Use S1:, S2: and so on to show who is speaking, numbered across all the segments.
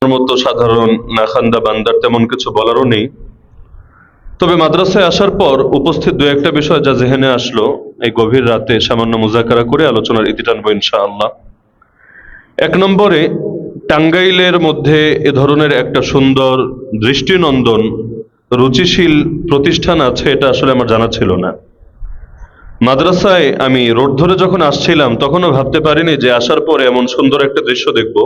S1: মতো সাধারণ নাখান্দা বান্দার তেমন কিছু বলারও নেই। তবে মাদ্রাসায় আসার পর উপস্থিত দু একটা বিষয় যা জেহেনে আসলো, এই গভীর রাতে সামান্য মুজাকারা করে আলোচনার ইতি টানবো ইনশাআল্লাহ। এক নম্বরে, টাঙ্গাইলের মধ্যে এ ধরনের একটা সুন্দর দৃষ্টিনন্দন রুচিশীল প্রতিষ্ঠান আছে, এটা আসলে আমার জানা ছিল না। মাদ্রাসায় আমি রোড ধরে যখন আসছিলাম তখনও ভাবতে পারিনি যে আসার পরে এমন সুন্দর একটা দৃশ্য দেখব,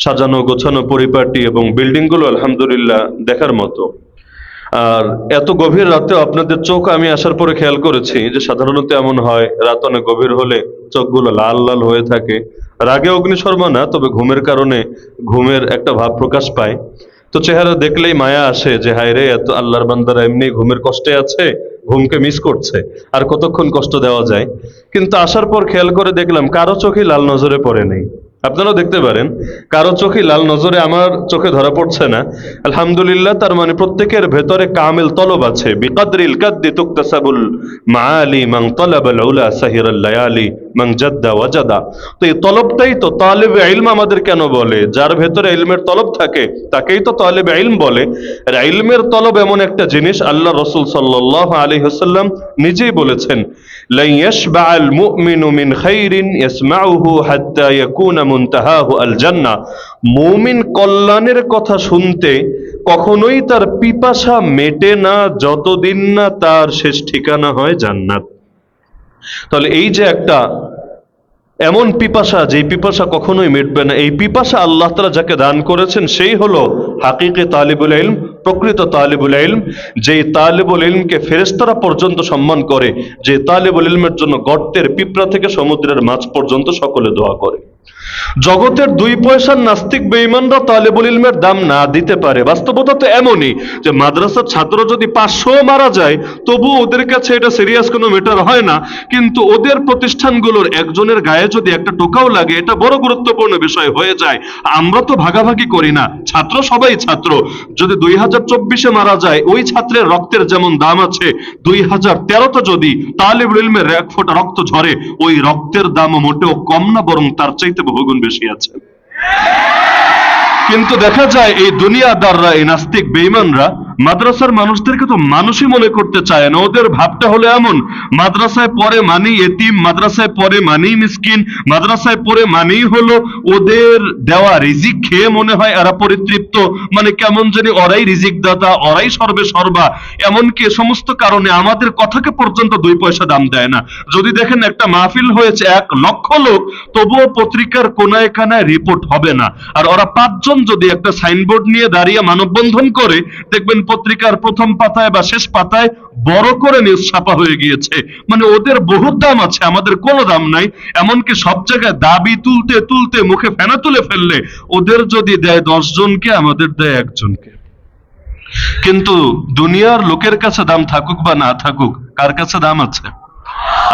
S1: সাজানো গোছানো পরিপাটি এবং বিল্ডিংগুলো আলহামদুলিল্লাহ দেখার মতো। আর এত গভীর রাতেও আপনাদের চোখ আমি আসার পরে খেয়াল করেছি যে সাধারণত এমন হয় রাত অনেক গভীর হলে চোখগুলো লাল লাল হয়ে থাকে। রাগে অগ্নিশর্মা না, তবে ঘুমের কারণে ঘুমের একটা ভাব প্রকাশ পায়। তো চেহারা দেখলেই মায়া আসে যে হায় রে, এত আল্লাহর বান্দারা এমনি ঘুমের কষ্টে আছে, ঘুমকে মিস করছে, আর কতক্ষণ কষ্ট দেওয়া যায়। কিন্তু আসার পর খেয়াল করে দেখলাম কারো চোখে লাল নজরে পড়ে নেই। আপনারাও দেখতে পারেন কারো চোখে লাল নজরে আমার চোখে ধরা পড়ছে না। আলহামদুলিল্লাহ, তার মানে প্রত্যেকের ভেতরে কামিল তলব আছে। বিকদরিল কাদ্দি তুকতাসাবুল মাআলি মান তালাবাল উলা সাহিরাল লায়ালি মান জাদ্দা ওয়াজাদা। তো এই তলবটাই তো তালিবে ইলম আমাদের কেন বলে, যার ভেতরে ইলমের তলব থাকে তাকেই তো তালিবে ইলম বলে। আর ইলমের তলব এমন একটা জিনিস, আল্লাহ রাসূল সাল্লাল্লাহু আলাইহি ওয়াসাল্লাম নিজেই বলেছেন, লা ইয়াশবা'আল মুমিনু মিন খাইরিন ইয়াসমাউহু হাত্তা ইয়াকুনা মুনতাহাহু আল জান্নাহ। মুমিন কল্যাণের কথা শুনতে কখনোই তার পিপাসা মেটে না যতদিন না তার শেষ ঠিকানা হয় জান্নাত। তাহলে এই যে একটা এমন পিপাসা, যে পিপাসা কখনোই মিটবে না, এই পিপাসা আল্লাহ তাআলা যাকে দান করেছেন সেই হলো হাকিকি তালিবুল ইলম, প্রকৃত তালিবুল ইলম। যেই তালিবুল ইলমকে ফেরেশতারা পর্যন্ত সম্মান করে, যে তালিবুল ইলমের জন্য গর্তের পিঁপড়া থেকে সমুদ্রের মাছ পর্যন্ত সকলে দোয়া করে। জগতের 2 পয়সার নাস্তিক বেঈমানরা তালেবুল ইলমের দাম না দিতে পারে। বাস্তবতা তো এমনই যে মাদ্রাসার ছাত্র যদি 500 মারা যায় তবু ওদের কাছে এটা সিরিয়াস কোনো ম্যাটার হয় না, কিন্তু ওদের প্রতিষ্ঠানগুলোর একজনের গায়ে যদি একটা টোকাও লাগে এটা বড় গুরুত্বপূর্ণ বিষয় হয়ে যায়। আমরা তো ভাগাভাগি করি না, ছাত্র সবাই ছাত্র। যদি 2024-এ মারা যায় ওই ছাত্রের রক্তের যেমন দাম আছে, 2013-তে যদি তালেবুল ইলমের 1 ফোঁটা রক্ত ঝরে ওই রক্তের দামও মোটেও কম না, বরং তার চাইতে বহুগুণ বেশি আছে। কিন্তু দেখা যায় এই দুনিয়াদাররা, এই নাস্তিক বেঈমানরা মাদ্রাসার মানুষদেরকে তো মানুষই মনে করতে চায় না। ওদের ভাবটা হলো এমন, মাদ্রাসায় পড়ে মানেই এতিম, মাদ্রাসায় পড়ে মানেই মিসকিন, মাদ্রাসায় পড়ে মানেই হলো ওদের দেওয়া রিজিক খেয়ে মনে হয় এরা পরিতৃপ্ত, মানে কেমন জানি ওরাই রিজিক দাতা, ওরাই সর্বে সর্বা। এমনকি সমস্ত কারণে আমাদের কথাকে পর্যন্ত 2 পয়সা দাম দেয় না। যদি দেখেন একটা মাহফিল হয়েছে 1 লক্ষ লোক, তবুও পত্রিকার কোনায় কানায় রিপোর্ট হবে না। আর ওরা 5 জন যদি একটা সাইনবোর্ড নিয়ে দাঁড়িয়ে মানববন্ধন করে, দেখবেন পত্রিকার প্রথম পাতায় বা শেষ পাতায় বড় করে নিউজ ছাপা হয়ে গিয়েছে। মানে ওদের বহুত দাম আছে, আমাদের কোনো দাম নাই। এমনকি সব জায়গায় দাবি তুলতে তুলতে মুখে ফেনা তুলে ফেললে ওদের যদি দেয় 10 জনকে, আমাদের দেয় 1 জনকে। কিন্তু দুনিয়ার লোকের কাছে দাম থাকুক বা না থাকুক, কার কাছে দাম আছে?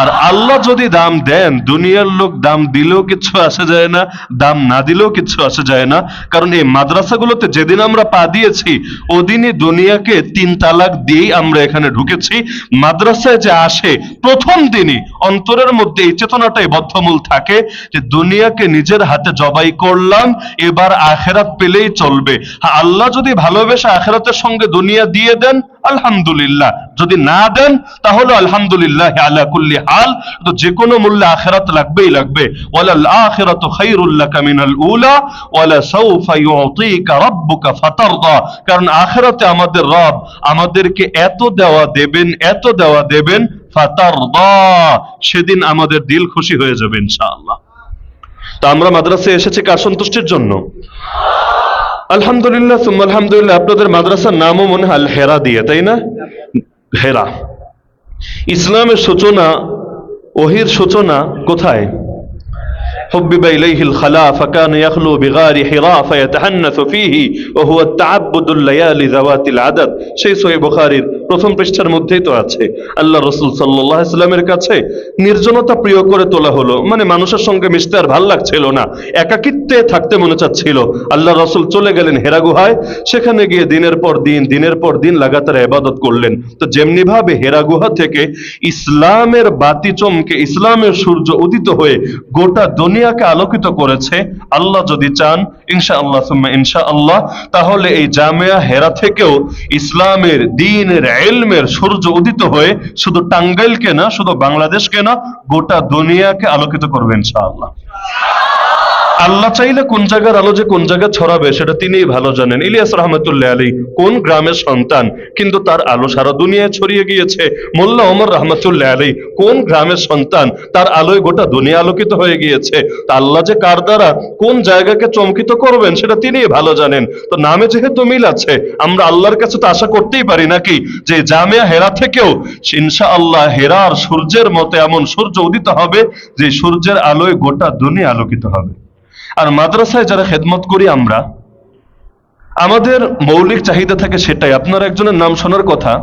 S1: আর আল্লাহ যদি দাম দেন, দুনিয়ার লোক দাম দিলেও কিছু আসে যায় না, দাম না দিলেও কিছু আসে যায় না। কারণ এই মাদ্রাসাগুলোতে যেদিন আমরা পা দিয়েছি ওদিনই দুনিয়াকে 3 তালাক দিয়েই আমরা এখানে ঢুকেছি। মাদ্রাসায় যে আসে প্রথম দিনই অন্তরের মধ্যে এই চেতনাটাই বদ্ধমূল থাকে যে দুনিয়াকে নিজের হাতে জবাই করলাম, এবার আখেরাত পেলেই চলবে। হ্যাঁ, আল্লাহ যদি ভালোবেসে আখেরাতের সঙ্গে দুনিয়া দিয়ে দেন আলহামদুলিল্লাহ, যদি না দেন তাহলে আলহামদুলিল্লাহ আলা কুল্লি হাল। তো যে কোনো মূল্যে আখিরাত লাগবেই লাগবে। ওয়ালাল আখিরাতু খায়রুল লাকা মিনাল উলা ওয়ালা সাউফা ইউতিকা রাব্বুকা ফাতারদা। কারণ আখিরাতে আমাদের রব আমাদেরকে এত দেওয়া দেবেন, এত দেওয়া দেবেন, ফাতারদা, সেদিন আমাদের দিল খুশি হয়ে যাবে ইনশাআল্লাহ। তো আমরা মাদ্রাসায় এসেছি কার সন্তুষ্টির জন্য? আলহামদুলিল্লাহ সুম্মা আলহামদুলিল্লাহ। আপনাদের মাদ্রাসার নামও মনে হয় আল হেরা দিয়ে, তাই না? হেরা। ইসলামের সূচনা, ওহির সূচনা কোথায়? حبب إليه الخلاء فكان يخلو بغار حراء فيتحنث فيه وهو التعبد الليالي ذوات العدد। সেই সহিহ বুখারীর প্রথম পৃষ্ঠার মধ্যেই তো আছে। আল্লাহ রাসূল সাল্লাল্লাহু আলাইহি সাল্লামের কাছে নির্জনতা প্রিয় করে তোলা হলো, মানে মানুষের সঙ্গে মিশতে আর ভাল লাগছিল না, একাকিত্বে থাকতে মনে চাচ্ছিল। আল্লাহ রাসূল চলে গেলেন হেরা গুহায়, সেখানে গিয়ে দিনের পর দিন লাগাতার ইবাদত করলেন। তো যেমনি ভাবে হেরা গুহা থেকে ইসলামের বাতি চমকে, ইসলামের সূর্য উদিত হয়ে গোটা দুনিয়া দুনিয়াকে আলোকিত করেছে। আল্লাহ যদি চান, ইনশাআল্লাহ সুম্মা ইনশাআল্লাহ, তাহলে এই জামিয়া হেরা থেকেও ইসলামের, দ্বীনের, ইলমের সূর্য উদিত হয়ে শুধু টাঙ্গাইলকে না, শুধু বাংলাদেশকে না, গোটা দুনিয়াকে আলোকিত করবে ইনশাআল্লাহ। আল্লাহ চাইলে কোন জায়গার আলো যে কোন জায়গায় ছড়াবে সেটা তিনিই ভালো জানেন। ইলিয়াস রহমতুল্লাহ আলী কোন গ্রামের সন্তান, কিন্তু তার আলো সারা দুনিয়ায় ছড়িয়ে গিয়েছে। মোল্লা ওমর রহমতুল্লাহ আলী কোন গ্রামের সন্তান, তার আলোয় গোটা দুনিয়া আলোকিত হয়ে গিয়েছে। তা আল্লাহ যে কার দ্বারা কোন জায়গাকে চমকিত করবেন সেটা তিনিই ভালো জানেন। তো নামে যেহেতু মিল আছে, আমরা আল্লাহর কাছে তো আশা করতেই পারি নাকি যে জামিয়া হেরা থেকেও ইনশাআল্লাহ হেরার সূর্যের মতো এমন সূর্য উদিত হবে যে সূর্যের আলোয় গোটা দুনিয়া আলোকিত হবে। আর মাদ্রাসায় যারা খেদমত করি আমরা, আমাদের মৌলিক চাহিদা থাকে সেটাই। আপনার একজনের নাম শোনার কথা,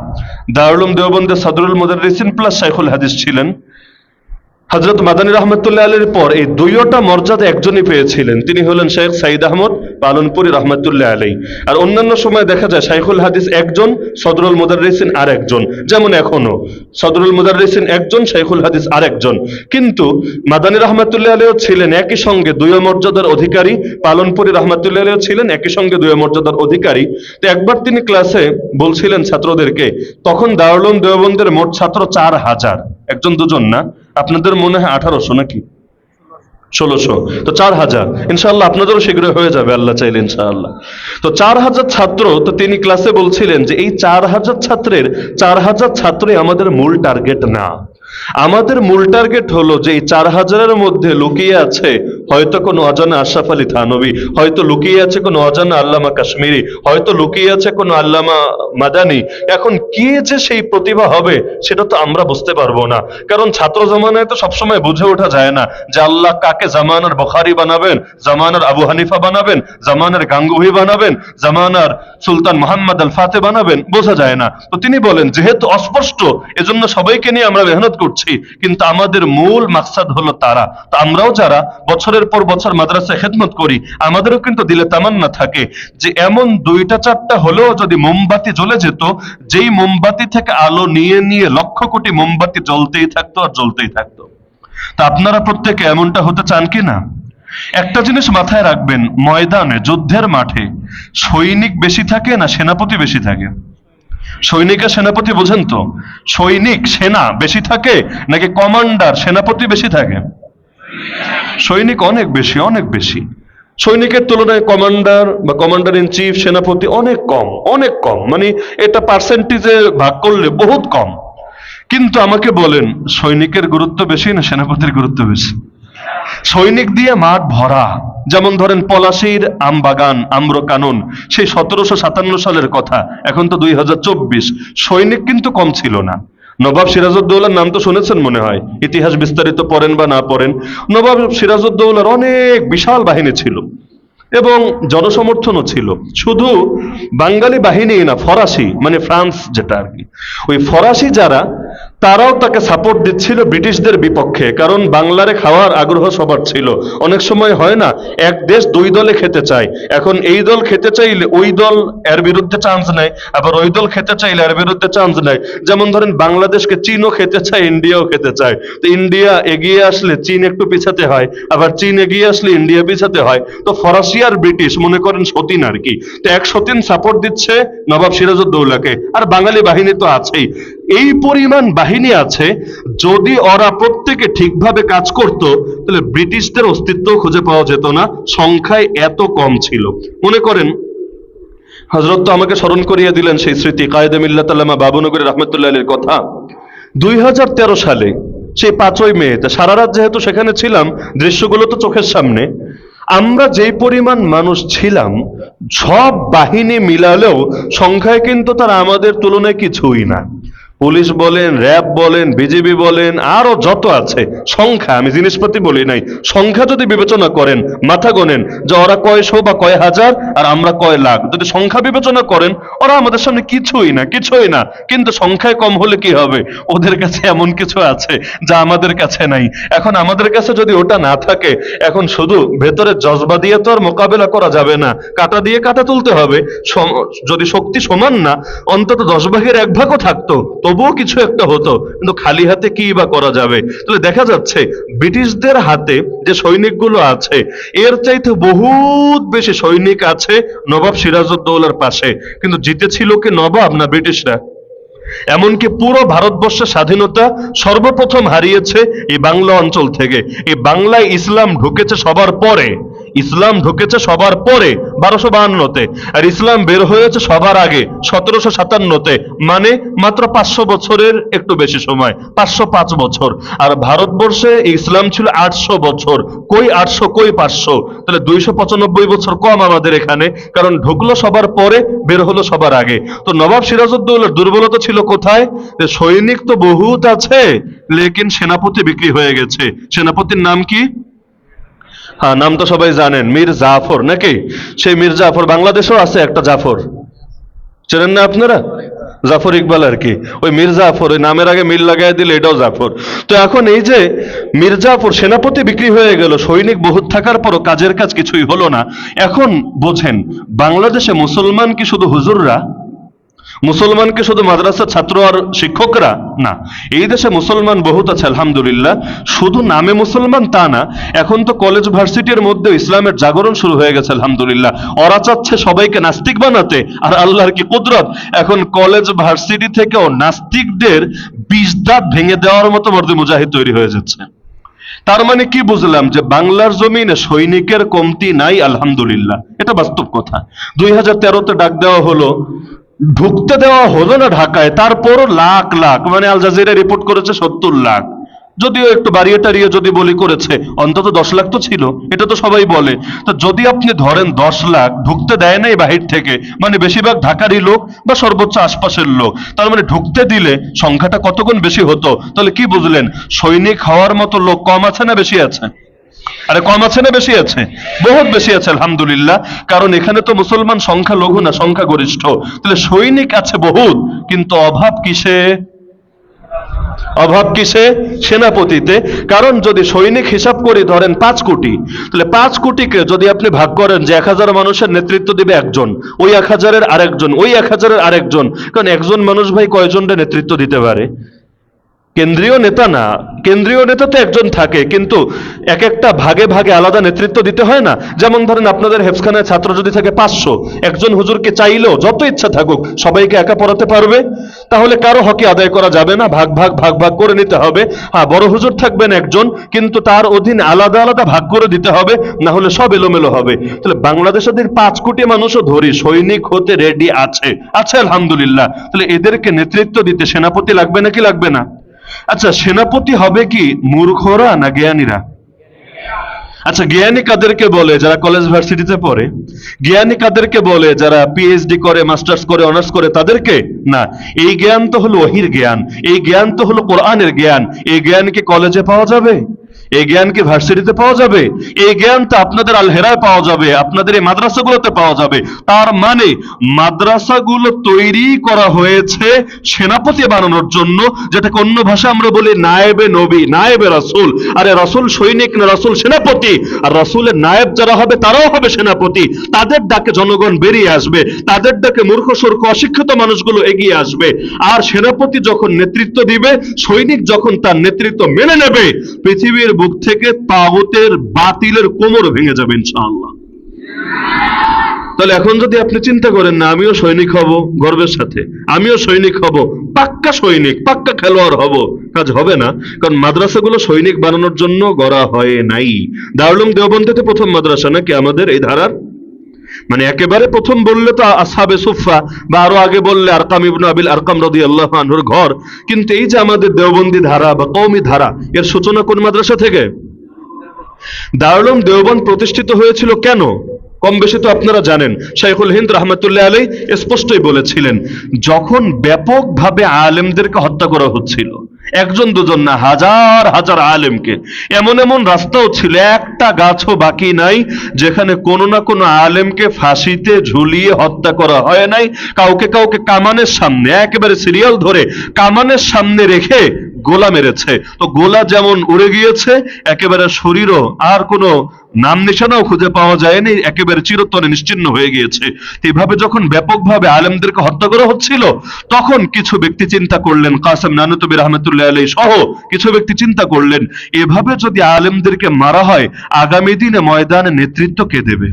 S1: দারুল উলুম দেওবন্দের সদরুল মুদাররিসিন প্লাস শাইখুল হাদিস ছিলেন। হযরত মাদানী রহমতুল্লাহ আলাইহির পর এই দুইটা মর্যাদা একজনই পেয়েছিলেন, তিনি হলেন শেখ সাইদ আহমদ পালনপুরি রহমতুল্লাহ আলাইহি। আর অন্যান্য সময় দেখা যায় শাইখুল হাদিস একজন, সদরুল মুদাররিসিন আর একজন, যেমন এখনো সদরুল মুদাররিসিন একজন, শাইখুল হাদিস আর একজন। কিন্তু মাদানী রহমতুল্লাহ আলাইহিও ছিলেন একই সঙ্গে দুই মর্যাদার অধিকারী, পালনপুরি রহমতুল্লাহ আলাইহিও ছিলেন একই সঙ্গে দুই মর্যাদার অধিকারী। তো একবার তিনি ক্লাসে বলছিলেন ছাত্রদেরকে, তখন দারুল উলুম দেওবন্দের মোট ছাত্র 4000, একজন দুজন না, আপনাদের মনে হয় 1800 নাকি 1600, তো 4000। ইনশাআল্লাহ আপনাদেরও শীঘ্রই হয়ে যাবে আল্লাহ চাইলে ইনশাআল্লাহ। তো 4000 ছাত্র, তো তিনি ক্লাসে বলছিলেন যে এই 4000 ছাত্রের 4000 ছাত্রই আমাদের মূল টার্গেট না। আমাদের মূল টার্গেট হলো যে এই 4000-এর মধ্যে লুকিয়ে আছে হয়তো কোনো অজানা আশরাফ আলী থানভী, হয়তো লুকিয়ে আছে কোনো অজানা আল্লামা কাশ্মীরি, হয়তো লুকিয়ে আছে কোনো আল্লামা মাদানী। এখন কে যে সেই প্রতিভা হবে সেটা তো আমরা বুঝতে পারবো না, কারণ ছাত্র জামানায় তো সবসময় বুঝে ওঠা যায় না যে আল্লাহ কাকে জামানার বুখারী বানাবেন, জামানার আবু হানিফা বানাবেন, জামানার গাঙ্গুহি বানাবেন, জামানার সুলতান মুহাম্মদ আল ফাতে বানাবেন, বোঝা যায় না। তো তিনি বলেন যেহেতু অস্পষ্ট, এজন্য সবাইকে নিয়ে আমরা মেহনত করছি, কিন্তু আমাদের মূল মাকসাদ হলো তারা। তো আমরাও যারা বছরের পর বছর মাদ্রাসায় খেদমত করি, আমাদেরও কিন্তু দিলে তামান্না থাকে যে এমন 2টা-4টা হলেও যদি মোমবাতি জ্বলে যেত, যেই মোমবাতি থেকে আলো নিয়ে নিয়ে লক্ষ কোটি মোমবাতি জ্বলতেই থাকতো আর জ্বলতেই থাকতো। তা আপনারা প্রত্যেকে এমনটা হতে চান কি না? একটা জিনিস মাথায় রাখবেন, ময়দানে, যুদ্ধের মাঠে সৈনিক বেশি থাকে না সেনাপতি বেশি থাকে? সৈনিক আর সেনাপতি বোঝেন তো? সৈনিক, সেনা বেশি থাকে নাকি কমান্ডার, সেনাপতি বেশি থাকে? সৈনিক অনেক বেশি, অনেক বেশি। সৈনিকের তুলনায় কমান্ডার বা কমান্ডার ইন চিফ, সেনাপতি অনেক কম, অনেক কম, মানে এটা পার্সেন্টেজে ভাগ করলে বহুত কম। কিন্তু আমাকে বলেন, সৈনিকের গুরুত্ব বেশি না সেনাপতির গুরুত্ব বেশি? সৈনিক দিয়ে মাঠ ভরা। যেমন ধরেন পলাশীর আমবাগান, আম্রকানন, সেই 1757 সালের কথা, এখন তো 2024। সৈনিক কিন্তু কম ছিল না। নবাব সিরাজউদ্দৌলার নাম তো শুনেছেন মনে হয়, ইতিহাস বিস্তারিত পড়েন বা না পড়েন। নবাব সিরাজউদ্দৌলার অনেক বিশাল বাহিনী ছিল এবং জনসমর্থনও ছিল। শুধু বাঙালি বাহিনী না, ফরাসি মানে ফ্রান্স যেটা আর কি, ওই ফরাসি যারা, তারাও তাকে সাপোর্ট দিচ্ছিল ব্রিটিশদের বিপক্ষে, কারণ বাংলারে খাওয়ার আগ্রহ সবার ছিল। অনেক সময় হয় না, এক দেশ দুই দলে খেতে চায়, এখন এই দল খেতে চাইলে ওই দল এর বিরুদ্ধে চান্স নেয়, আবার ওই দল খেতে চাইলে এর বিরুদ্ধে চান্স নেয়। যেমন ধরেন বাংলাদেশকে চীনও খেতে চায়, ইন্ডিয়াও খেতে চায়। তো ইন্ডিয়া এগিয়ে আসলে চীন একটু পিছাতে হয়, আবার চীন এগিয়ে আসলে ইন্ডিয়া পিছাতে হয়। তো ফরাসি আর ব্রিটিশ মনে করেন সতীন আর কি। তো এক সতীন সাপোর্ট দিচ্ছে নবাব সিরাজউদ্দৌলাকে, আর বাঙালি বাহিনী তো আছেই। এই পরিমাণ বাহিনী আছে, যদি ওরা প্রত্যেকে ঠিকভাবে কাজ করত তাহলে ব্রিটিশদের অস্তিত্ব খুঁজে পাওয়া যেত না, সংখ্যায় এত কম ছিল। মনে করেন, হযরত তো আমাকে স্মরণ করিয়ে দিলেন সেই স্মৃতি, কায়েদে মিল্লাত আল্লামা বাবুনগরী রহমতুল্লাহ আলাইহির কথা। 2013 সালে সেই 5ই মে, সারা রাত যেহেতু সেখানে ছিলাম, দৃশ্যগুলো তো চোখের সামনে। আমরা যেই পরিমাণ মানুষ ছিলাম, সব বাহিনী মিলালেও সংখ্যায় কিন্তু তারা আমাদের তুলনায় কিছুই না। পুলিশ বলেন, র্যাব বলেন, বিজিবি বলেন, আরো যত আছে, সংখ্যা, আমি জিনিসপাতি বলি নাই, সংখ্যা যদি বিবেচনা করেন, মাথা গোনেন যে ওরা কয়শো বা কয় হাজার আর আমরা কয় লাখ, যদি সংখ্যা বিবেচনা করেন ওরা আমাদের সামনে কিছুই না, কিছুই না। কিন্তু সংখ্যায় কম হলে কি হবে? ওদের কাছে এমন কিছু আছে যা আমাদের কাছে নাই। এখন আমাদের কাছে যদি ওটা না থাকে, এখন শুধু ভেতরে জজবা দিয়ে তো আর মোকাবেলা করা যাবে না, কাটা দিয়ে কাটা তুলতে হবে। যদি শক্তি সমান না, অন্তত 10 ভাগের 1 ভাগও থাকতো, তবুও কিছু একটা হতো, কিন্তু খালি হাতে কি বা করা যাবে। তাহলে দেখা যাচ্ছে ব্রিটিশদের হাতে যে সৈনিকগুলো আছে এর চাইতে বহুত বেশি সৈনিক আছে নবাব সিরাজউদ্দৌলার পাশে, কিন্তু জিতেছিল কি নবাব না ব্রিটিশরা? এমনকি পুরো ভারতবর্ষের স্বাধীনতা সর্বপ্রথম হারিয়েছে এই বাংলা অঞ্চল থেকে। এই বাংলায় ইসলাম ঢুকেছে সবার পরে, ইসলাম ঢুকেছে সবার পরে 1252-তে, আর ইসলাম বের হয়েছে সবার আগে 1757-তে, মানে মাত্র 500 বছরের একটু বেশি সময়, 505 বছর। আর ভারতবর্ষে ইসলাম ছিল 800 বছর, কই 800 কই 500, তাহলে 295 বছর কম আমাদের এখানে, কারণ ঢুকলো সবার পরে, বের হলো সবার আগে। তো নবাব সিরাজউদ্দৌলার দুর্বলতা ছিল কোথায়? যে সৈনিক তো বহুত আছে, লেকিন সেনাপতি বিক্রি হয়ে গেছে। সেনাপতির নাম কি? হ্যাঁ, নাম তো সবাই জানেন, মীর জাফর, নাকি? সেই মীর জাফর, বাংলাদেশেও আছে একটা জাফর, চেনেন না আপনারা? জাফর ইকবাল আর কি, ওই মীর জাফর, ওই নামের আগে মিল লাগাই দিলে এটাও জাফর। তো এখন এই যে মীর জাফর সেনাপতি বিক্রি হয়ে গেল, সৈনিক বহুত থাকার পরও কাজের কাজ কিছুই হলো না। এখন বোঝেন, বাংলাদেশে মুসলমান কি শুধু হুজুররা? মুসলমানকে শুধু মাদ্রাসার ছাত্র আর শিক্ষকরা? না, এই দেশে মুসলমান বহুত আছে আলহামদুলিল্লাহ। শুধু নামে মুসলমান তা না, এখন তো কলেজ ভার্সিটির মধ্যে ইসলামের জাগরণ শুরু হয়ে গেছে আলহামদুলিল্লাহ। ওরা চাচ্ছে সবাইকে নাস্তিক বানাতে, আর আল্লাহর কি কুদরত, এখন কলেজ ভার্সিটি থেকেও নাস্তিকদের 20 দাঁত ভেঙে দেওয়ার মতো মর্দে মুজাহিদ তৈরি হয়ে যাচ্ছে। তার মানে কি বুঝলাম? যে বাংলার জমিনে সৈনিকের কমতি নাই আলহামদুলিল্লাহ, এটা বাস্তব কথা। 2013-তে ডাক দেওয়া হলো, ঢুকতে দেওয়া হলো না ঢাকায়, তারপরও লাখ লাখ, মানে আল জাজিরা রিপোর্ট করেছে 70 লাখ, যদিও একটু বাড়িয়ে টাড়িয়ে যদি বলি করেছে, অন্তত 10 লাখ তো ছিল, এটা তো সবাই বলে। তো যদি আপনি ধরেন 10 লাখ ঢুকতে দেয় নাই বাহির থেকে, মানে বেশিরভাগ ঢাকারই লোক বা সর্বোচ্চ আশপাশের লোক, তার মানে ঢুকতে দিলে সংখ্যাটা কতগুণ বেশি হতো। তাহলে কি বুঝলেন? সৈনিক হওয়ার মতো লোক কম আছে না বেশি আছে? আরে কম আছে না বেশি আছে? বহুত বেশি আছে আলহামদুলিল্লাহ, কারণ এখানে তো মুসলমান সংখ্যা লঘু না, সংখ্যা গরিষ্ঠ। তাহলে সৈনিক আছে বহুত, কিন্তু অভাব কিসে? অভাব কিসে? সেনাপতিতে। কারণ যদি সৈনিক হিসাব করি ধরেন 5 কোটি, তাহলে 5 কোটিকে যদি আপনি ভাগ করেন যে 1000 মানুষের নেতৃত্ব দিবে একজন, ওই 1000-এর আরেকজন, ওই 1000-এর আরেকজন, কারণ একজন মানুষ ভাই কয়জনের নেতৃত্ব দিতে পারে? কেন্দ্রীয় নেতা না, কেন্দ্রীয় নেতা তো একজন থাকে, কিন্তু এক একটা ভাগে ভাগে আলাদা নেতৃত্ব দিতে হয় না। যেমন ধরেন আপনাদের হেফজখানায় ছাত্র যদি থাকে 500, একজন হুজুরকে চাইলেও যত ইচ্ছা থাকুক সবাইকে একা পড়াতে পারবে? তাহলে কারো হকে আদায় করা যাবে না, ভাগ ভাগ ভাগ ভাগ করে নিতে হবে। হ্যাঁ, বড় হুজুর থাকবেন একজন, কিন্তু তার অধীনে আলাদা আলাদা ভাগ করে দিতে হবে, না হলে সব এলোমেলো হবে। তাহলে বাংলাদেশের 5 কোটি মানুষও ধরি সৈনিক হতে রেডি আছে, আছে আলহামদুলিল্লাহ। তাহলে এদেরকে নেতৃত্ব দিতে সেনাপতি লাগবে নাকি লাগবে না? আচ্ছা, সেনাপতি হবে কি মূর্খরা না জ্ঞানীরা? আচ্ছা, জ্ঞানী কাদেরকে বলে? যারা কলেজ ভার্সিটিতে পড়ে। জ্ঞানী কাদেরকে বলে? যারা পিএইচডি করে, মাস্টার্স করে, অনার্স করে, তাদেরকে না। এই জ্ঞান তো হলো ওহীর জ্ঞান, এই জ্ঞান তো হলো কোরআনের জ্ঞান। এই জ্ঞান কি কলেজে পাওয়া যাবে? এই জ্ঞান কি ভার্সিটিতে পাওয়া যাবে? এই জ্ঞান তো আপনাদের আল হেরায় পাওয়া যাবে, আপনাদের এই মাদ্রাসাগুলোতে পাওয়া যাবে। তার মানে মাদ্রাসাগুলো তৈরি করা হয়েছে সেনাপতি বানানোর জন্য, যেটাকে অন্য ভাষা আমরা বলি নায়েবে নবী, নায়েবে রাসূল। আরে রাসূল সৈনিক না, রাসূল সেনাপতি। আর রাসূলের নায়েব যারা হবে তারাও হবে সেনাপতি। তাদের ডাকে জনগণ বেরিয়ে আসবে, তাদের ডাকে মূর্খ সূর্খ অশিক্ষিত মানুষগুলো এগিয়ে আসবে। আর সেনাপতি যখন নেতৃত্ব দিবে, সৈনিক যখন তার নেতৃত্ব মেনে নেবে, পৃথিবীর বুক থেকে তাগুতের বাতিলের কোমর ভেঙে যাবে ইনশাআল্লাহ। তাহলে এখন যদি আপনি চিন্তা করেন না আমিও সৈনিক হব, গর্বের সাথে আমিও সৈনিক হব, পাক্কা সৈনিক, পাক্কা খেলোয়াড় হব, কাজ হবে না। কারণ মাদ্রাসাগুলো সৈনিক বানানোর জন্য গড়া হয় নাই। দারুল উলুম দেওবন্দেতে প্রথম মাদ্রাসা নাকি আমাদের এই ধারার? মানে একেবারে প্রথম বললে তো আসহাবে সুফা, বা আরো আগে বললে আরকাম ইবনে আবিল আরকাম রাদিয়াল্লাহু আনহুর ঘর। কিন্তু এই যে আমাদের দেওবন্দি ধারা বা কওমি ধারা, এর সূচনা কোন মাদ্রাসা থেকে? দারুল উলুম দেওবন্দ প্রতিষ্ঠিত হয়েছিল কেন? কম বেশি তো আপনারা জানেন। শাইখুল হিন্দ রাহমাতুল্লাহ আলাইহি স্পষ্টই বলেছিলেন, যখন ব্যাপকভাবে আলেমদেরকে হত্যা করা হচ্ছিল, একজন দুজন না, হাজার হাজার আলেমকে, এমন এমন রাস্তাও ছিল, একটা গাছও বাকি নাই যেখানে কোনো না কোনো আলেমকে ফাঁসিতে ঝুলিয়ে হত্যা করা হয় নাই। কাউকে কাউকে কামানের সামনে, একেবারে সিরিয়াল ধরে কামানের সামনে রেখে গোলা মেরেছে। তো গোলা যেমন উড়ে গিয়েছে, একেবারে শরীরও আর কোনো নাম নিশানাও খুঁজে পাওয়া যায়নি, একেবারে চিরতরে নিশ্চিহ্ন হয়ে গিয়েছে। এভাবে যখন ব্যাপকভাবে আলেমদেরকে হত্যা করা হচ্ছিল, তখন কিছু ব্যক্তি চিন্তা করলেন, কাসেম নানুতুবি রহমতুল্লাহ আলাইহি সহ কিছু ব্যক্তি চিন্তা করলেন, এভাবে যদি আলেমদেরকে মারা হয়, আগামী দিনে ময়দানে নেতৃত্ব কে দেবে?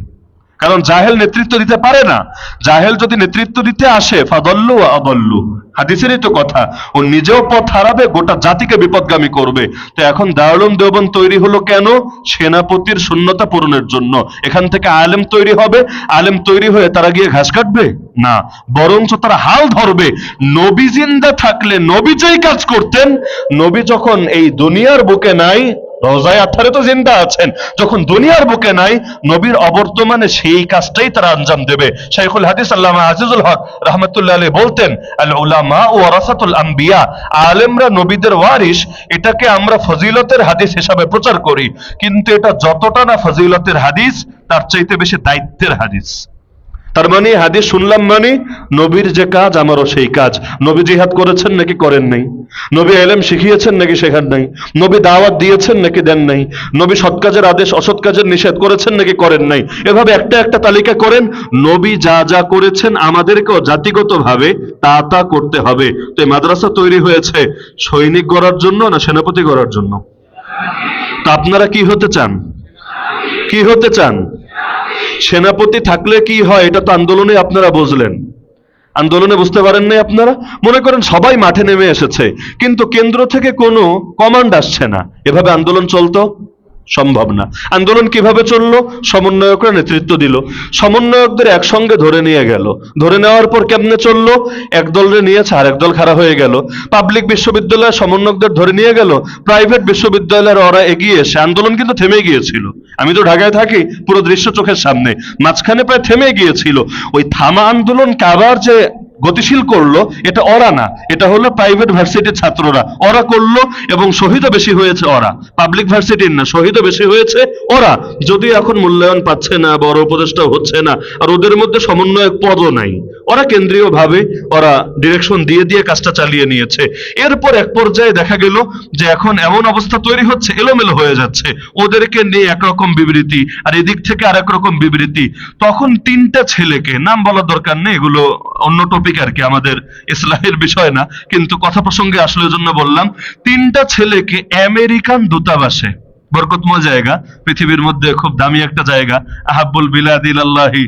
S1: কারণ জাহেল নেতৃত্ব দিতে পারে না। জাহেল যদি নেতৃত্ব দিতে আসে, ফাদল্লু ওয়া আদল্লু, হাদিসেরই তো কথা, ও নিজেও পথ হারাবে, গোটা জাতিকে বিপদগামী করবে। তো এখন দারুল উলুম দেওবন্দ তৈরি হলো কেন? সেনাপতির শূন্যতা পূরণের জন্য। এখান থেকে আলেম তৈরি হবে, আলেম তৈরি হয়ে তারা গিয়ে ঘাস কাটবে না, বরঞ্চ তারা হাল ধরবে। নবী জিন্দা থাকলে নবী যেই কাজ করতেন, নবী যখন এই দুনিয়ার বুকে নাই, রওজায়ে আতহারে তো জিন্দা আছেন, যখন দুনিয়ার বুকে নাই, নবীর অবর্তমানে সেই কাজটাই তারা আঞ্জাম দেবে। শাইখুল হাদিস আল্লামা আজিজুল হক রাহমাতুল্লাহ আলাইহি বলতেন, আল উলামা ওয়ারাসাতুল আম্বিয়া, আলেমরা নবীদের ওয়ারিস। এটাকে আমরা ফজিলতের হাদিস হিসাবে প্রচার করি, কিন্তু এটা যতটা না ফজিলতের হাদিস, তার চাইতে বেশি দায়িত্বের হাদিস। তার মানে হাদিস শুনলাম মানে নবীর যে কাজ আমারও সেই কাজ। নবী জিহাদ করেছেন নাকি করেন নাই? নবী ইলম শিখিয়েছেন নাকি শেখান নাই? নবী দাওয়াত দিয়েছেন নাকি দেন নাই? নবী সৎ কাজের আদেশ অসৎ কাজের নিষেধ করেছেন নাকি করেন নাই? এভাবে একটা একটা তালিকা করেন। নবী যা যা করেছেন আমাদেরকেও জাতিগতভাবে তা তা করতে হবে। তো এই মাদ্রাসা তৈরি হয়েছে সৈনিক গড়ার জন্য না সেনাপতি গড়ার জন্য? তা আপনারা কি হতে চান? কি হতে চান? সেনাপতি থাকলে কি হয় এটা তো আন্দোলনে আপনারা বুঝলেন। আন্দোলনে বুঝতে পারেন নাই আপনারা? মনে করেন সবাই মাঠে নেমে এসেছে, কিন্তু কেন্দ্র থেকে কোনো কমান্ড আসছে না, এভাবে আন্দোলন চলতো? সম্ভব না। আন্দোলন কিভাবে চললো? সমন্বয়করা নেতৃত্ব দিল, সমন্বয়কদের একসঙ্গে ধরে নিয়ে গেল, ধরে নেওয়ার পর কেমনে চললো? এক দলরে নিয়েছে, আর এক দল খাড়া হয়ে গেল। পাবলিক বিশ্ববিদ্যালয়ের সমন্বয়কদের ধরে নিয়ে গেল, প্রাইভেট বিশ্ববিদ্যালয়ের ওরা এগিয়ে এসে, আন্দোলন কিন্তু থেমে গিয়েছিল। আমি তো ঢাকায় থাকি, পুরো দৃশ্য চোখের সামনে, মাঝখানে প্রায় থেমে গিয়েছিল। ওই থামা আন্দোলনকে আবার যে গতিশীল করলো, এটা ওরা না, এটা হলো প্রাইভেট ভার্সিটির ছাত্ররা। ওরা করলো এবং শহীদও বেশি হয়েছে ওরা, পাবলিক ভার্সিটির না, শহীদও বেশি হয়েছে ওরা। যদিও এখন মূল্যায়ন পাচ্ছে না, বড় উপদেষ্টা হচ্ছে না, আর ওদের মধ্যে সমন্বয়ক পদও নাই। ওরা কেন্দ্রীয় ভাবে ওরা ডিরেকশন দিয়ে দিয়ে কাজটা চালিয়ে নিয়েছে। এরপর এক পর্যায়ে দেখা গেল যে এখন এমন অবস্থা তৈরি হচ্ছে, এলোমেলো হয়ে যাচ্ছে, ওদেরকে নিয়ে একরকম বিবৃতি আর এদিক থেকে আরেক রকম বিবৃতি। তখন তিনটা ছেলেকে, নাম বলার দরকার নেই, এগুলো অন্য টপিক আর কি, আমাদের ইসলামের বিষয় না, কিন্তু কথা প্রসঙ্গে আসলে জন্য বললাম, তিনটা ছেলেকে আমেরিকান দূতাবাসে, বরকতময় জায়গা, পৃথিবীর মধ্যে খুব দামি একটা জায়গা, আহাব্বুল বিলাদি ইলাল্লাহি,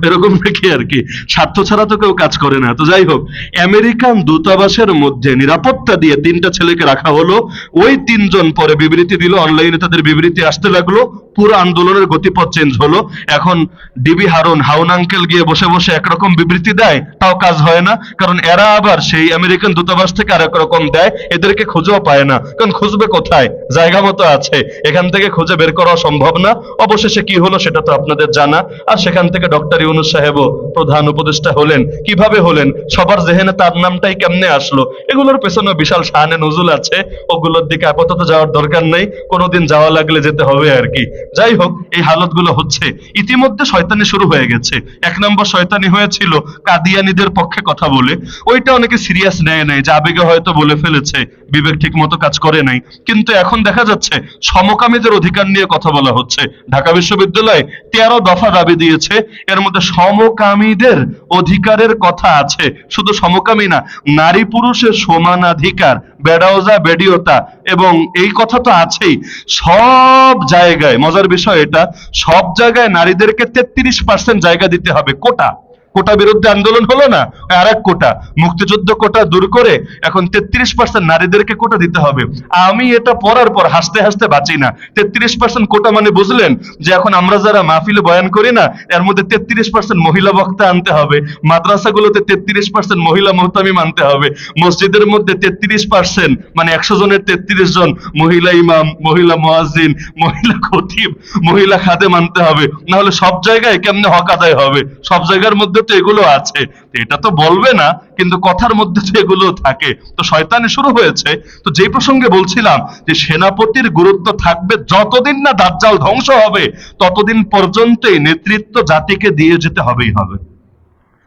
S1: এরকম নাকি আর কি, স্বার্থ ছাড়া তো কেউ কাজ করে না। তো যাই হোক, আমেরিকান দূতাবাসের মধ্যে নিরাপত্তা দিয়ে তিনটা ছেলেকে রাখা হলো। ওই তিনজন পরে বিবৃতি দিল, অনলাইনে তাদের বিবৃতি আসতে লাগলো, পুরো আন্দোলনের গতিপথ চেঞ্জ হলো। এখন ডিবি হাউন আঙ্কেল গিয়ে বসে বসে একরকম বিবৃতি দেয়, তাও কাজ হয় না, কারণ এরা আবার সেই আমেরিকান দূতাবাস থেকে আরেক রকম দেয়, এদেরকে খুঁজেও পায় না, কারণ খুঁজবে কোথায়? জায়গা মতো আছে, এখান থেকে খুঁজে বের করা সম্ভব না। অবশেষে কি হলো সেটা তো আপনাদের জানা। আর সেখান থেকে ডক্টর ইউনূস সাহেবও প্রধান উপদেষ্টা হলেন। কিভাবে হলেন? সবার জেহেনে তার নামটাই কেমনে আসলো? এগুলোর পেছনে বিশাল শানে নজুল আছে, ওগুলোর দিকে আপাতত যাওয়ার দরকার নেই, কোনোদিন যাওয়া লাগলে যেতে হবে আর কি। যাই হোক, এই হালতগুলো হচ্ছে। ইতিমধ্যে শয়তানি শুরু হয়ে গেছে। এক নম্বর শয়তানি হয়েছিল কাদিয়ানীদের পক্ষে কথা বলে, ওইটা অনেকে সিরিয়াস নেয় নাই, যে আবেগে হয়তো বলে ফেলেছে, বিবেক ঠিক মতো কাজ করে নাই। কিন্তু এখন দেখা যাচ্ছে সমকামীদের অধিকার নিয়ে কথা বলা হচ্ছে। ঢাকা বিশ্ববিদ্যালয় 13 দফা দাবি দিয়েছে, এর মধ্যে সমকামীদের অধিকারের কথা আছে। শুধু সমকামী না, নারী পুরুষের সমানাধিকার, বেড়াওজা বেডিওতা, এবং এই কথা তো আছেই। সব জায়গায়, মজার বিষয় এটা, সব জায়গায় নারীদেরকে 33% জায়গা দিতে হবে। কোটা, কোটা বিরুদ্ধে আন্দোলন হলো না, আর এক কোটা, মুক্তিযুদ্ধ কোটা দূর করে এখন 33% নারীদেরকে কোটা দিতে হবে। আমি এটা পড়ার পর হাসতে হাসতে বাঁচি না। 33% কোটা মানে বুঝলেন যে এখন আমরা যারা মাহফিলে বয়ান করি না, এর মধ্যে 33% মহিলা বক্তা আনতে হবে, মাদ্রাসাগুলোতে 33% মহিলা মুহতামিম আনতে হবে, মসজিদের মধ্যে 33% মানে 100 জনের 33 জন মহিলা ইমাম, মহিলা মুয়াজ্জিন, মহিলা খতিব, মহিলা খাদেম আনতে হবে। না হলে সব জায়গায় কেমনে হক আদায় হবে? সব জায়গার মধ্যে তো এগুলো আছে, এটা তো বলবে না, কিন্তু কথার মধ্যে তো এগুলো থাকে। তো শয়তানি শুরু হয়েছে। তো যে প্রসঙ্গে বলছিলাম যে সেনাপতির গুরুত্ব থাকবে যতদিন না দাজ্জাল ধ্বংস হবে, ততদিন পর্যন্তই নেতৃত্ব জাতিকে দিয়ে যেতে হবেই হবে।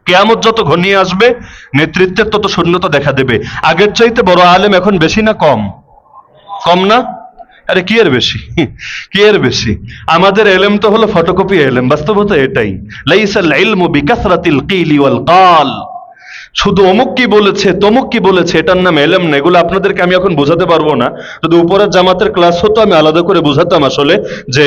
S1: কিয়ামত যত ঘনিয়ে আসবে নেতৃত্বের তত শূন্যতা দেখা দেবে। আগের চাইতে বড় আলেম এখন বেশি না কম? কম না? আরে কি এর বেশি? কি এর বেশি? আমাদের এলেম তো হলো ফটোকপি এলেম, বাস্তবতা এটাই। লাইসাল ইলমু বিকাসরাতিল কিলি ওয়াল কাল। শুধু অমুক কি বলেছে তমুক কি বলেছে এটার নাম এলেম না। এগুলো আপনাদেরকে আমি এখন বোঝাতে পারবো না। যদি উপরের জামাতের ক্লাস হতো আমি আলাদা করে বোঝাতাম আসলে যে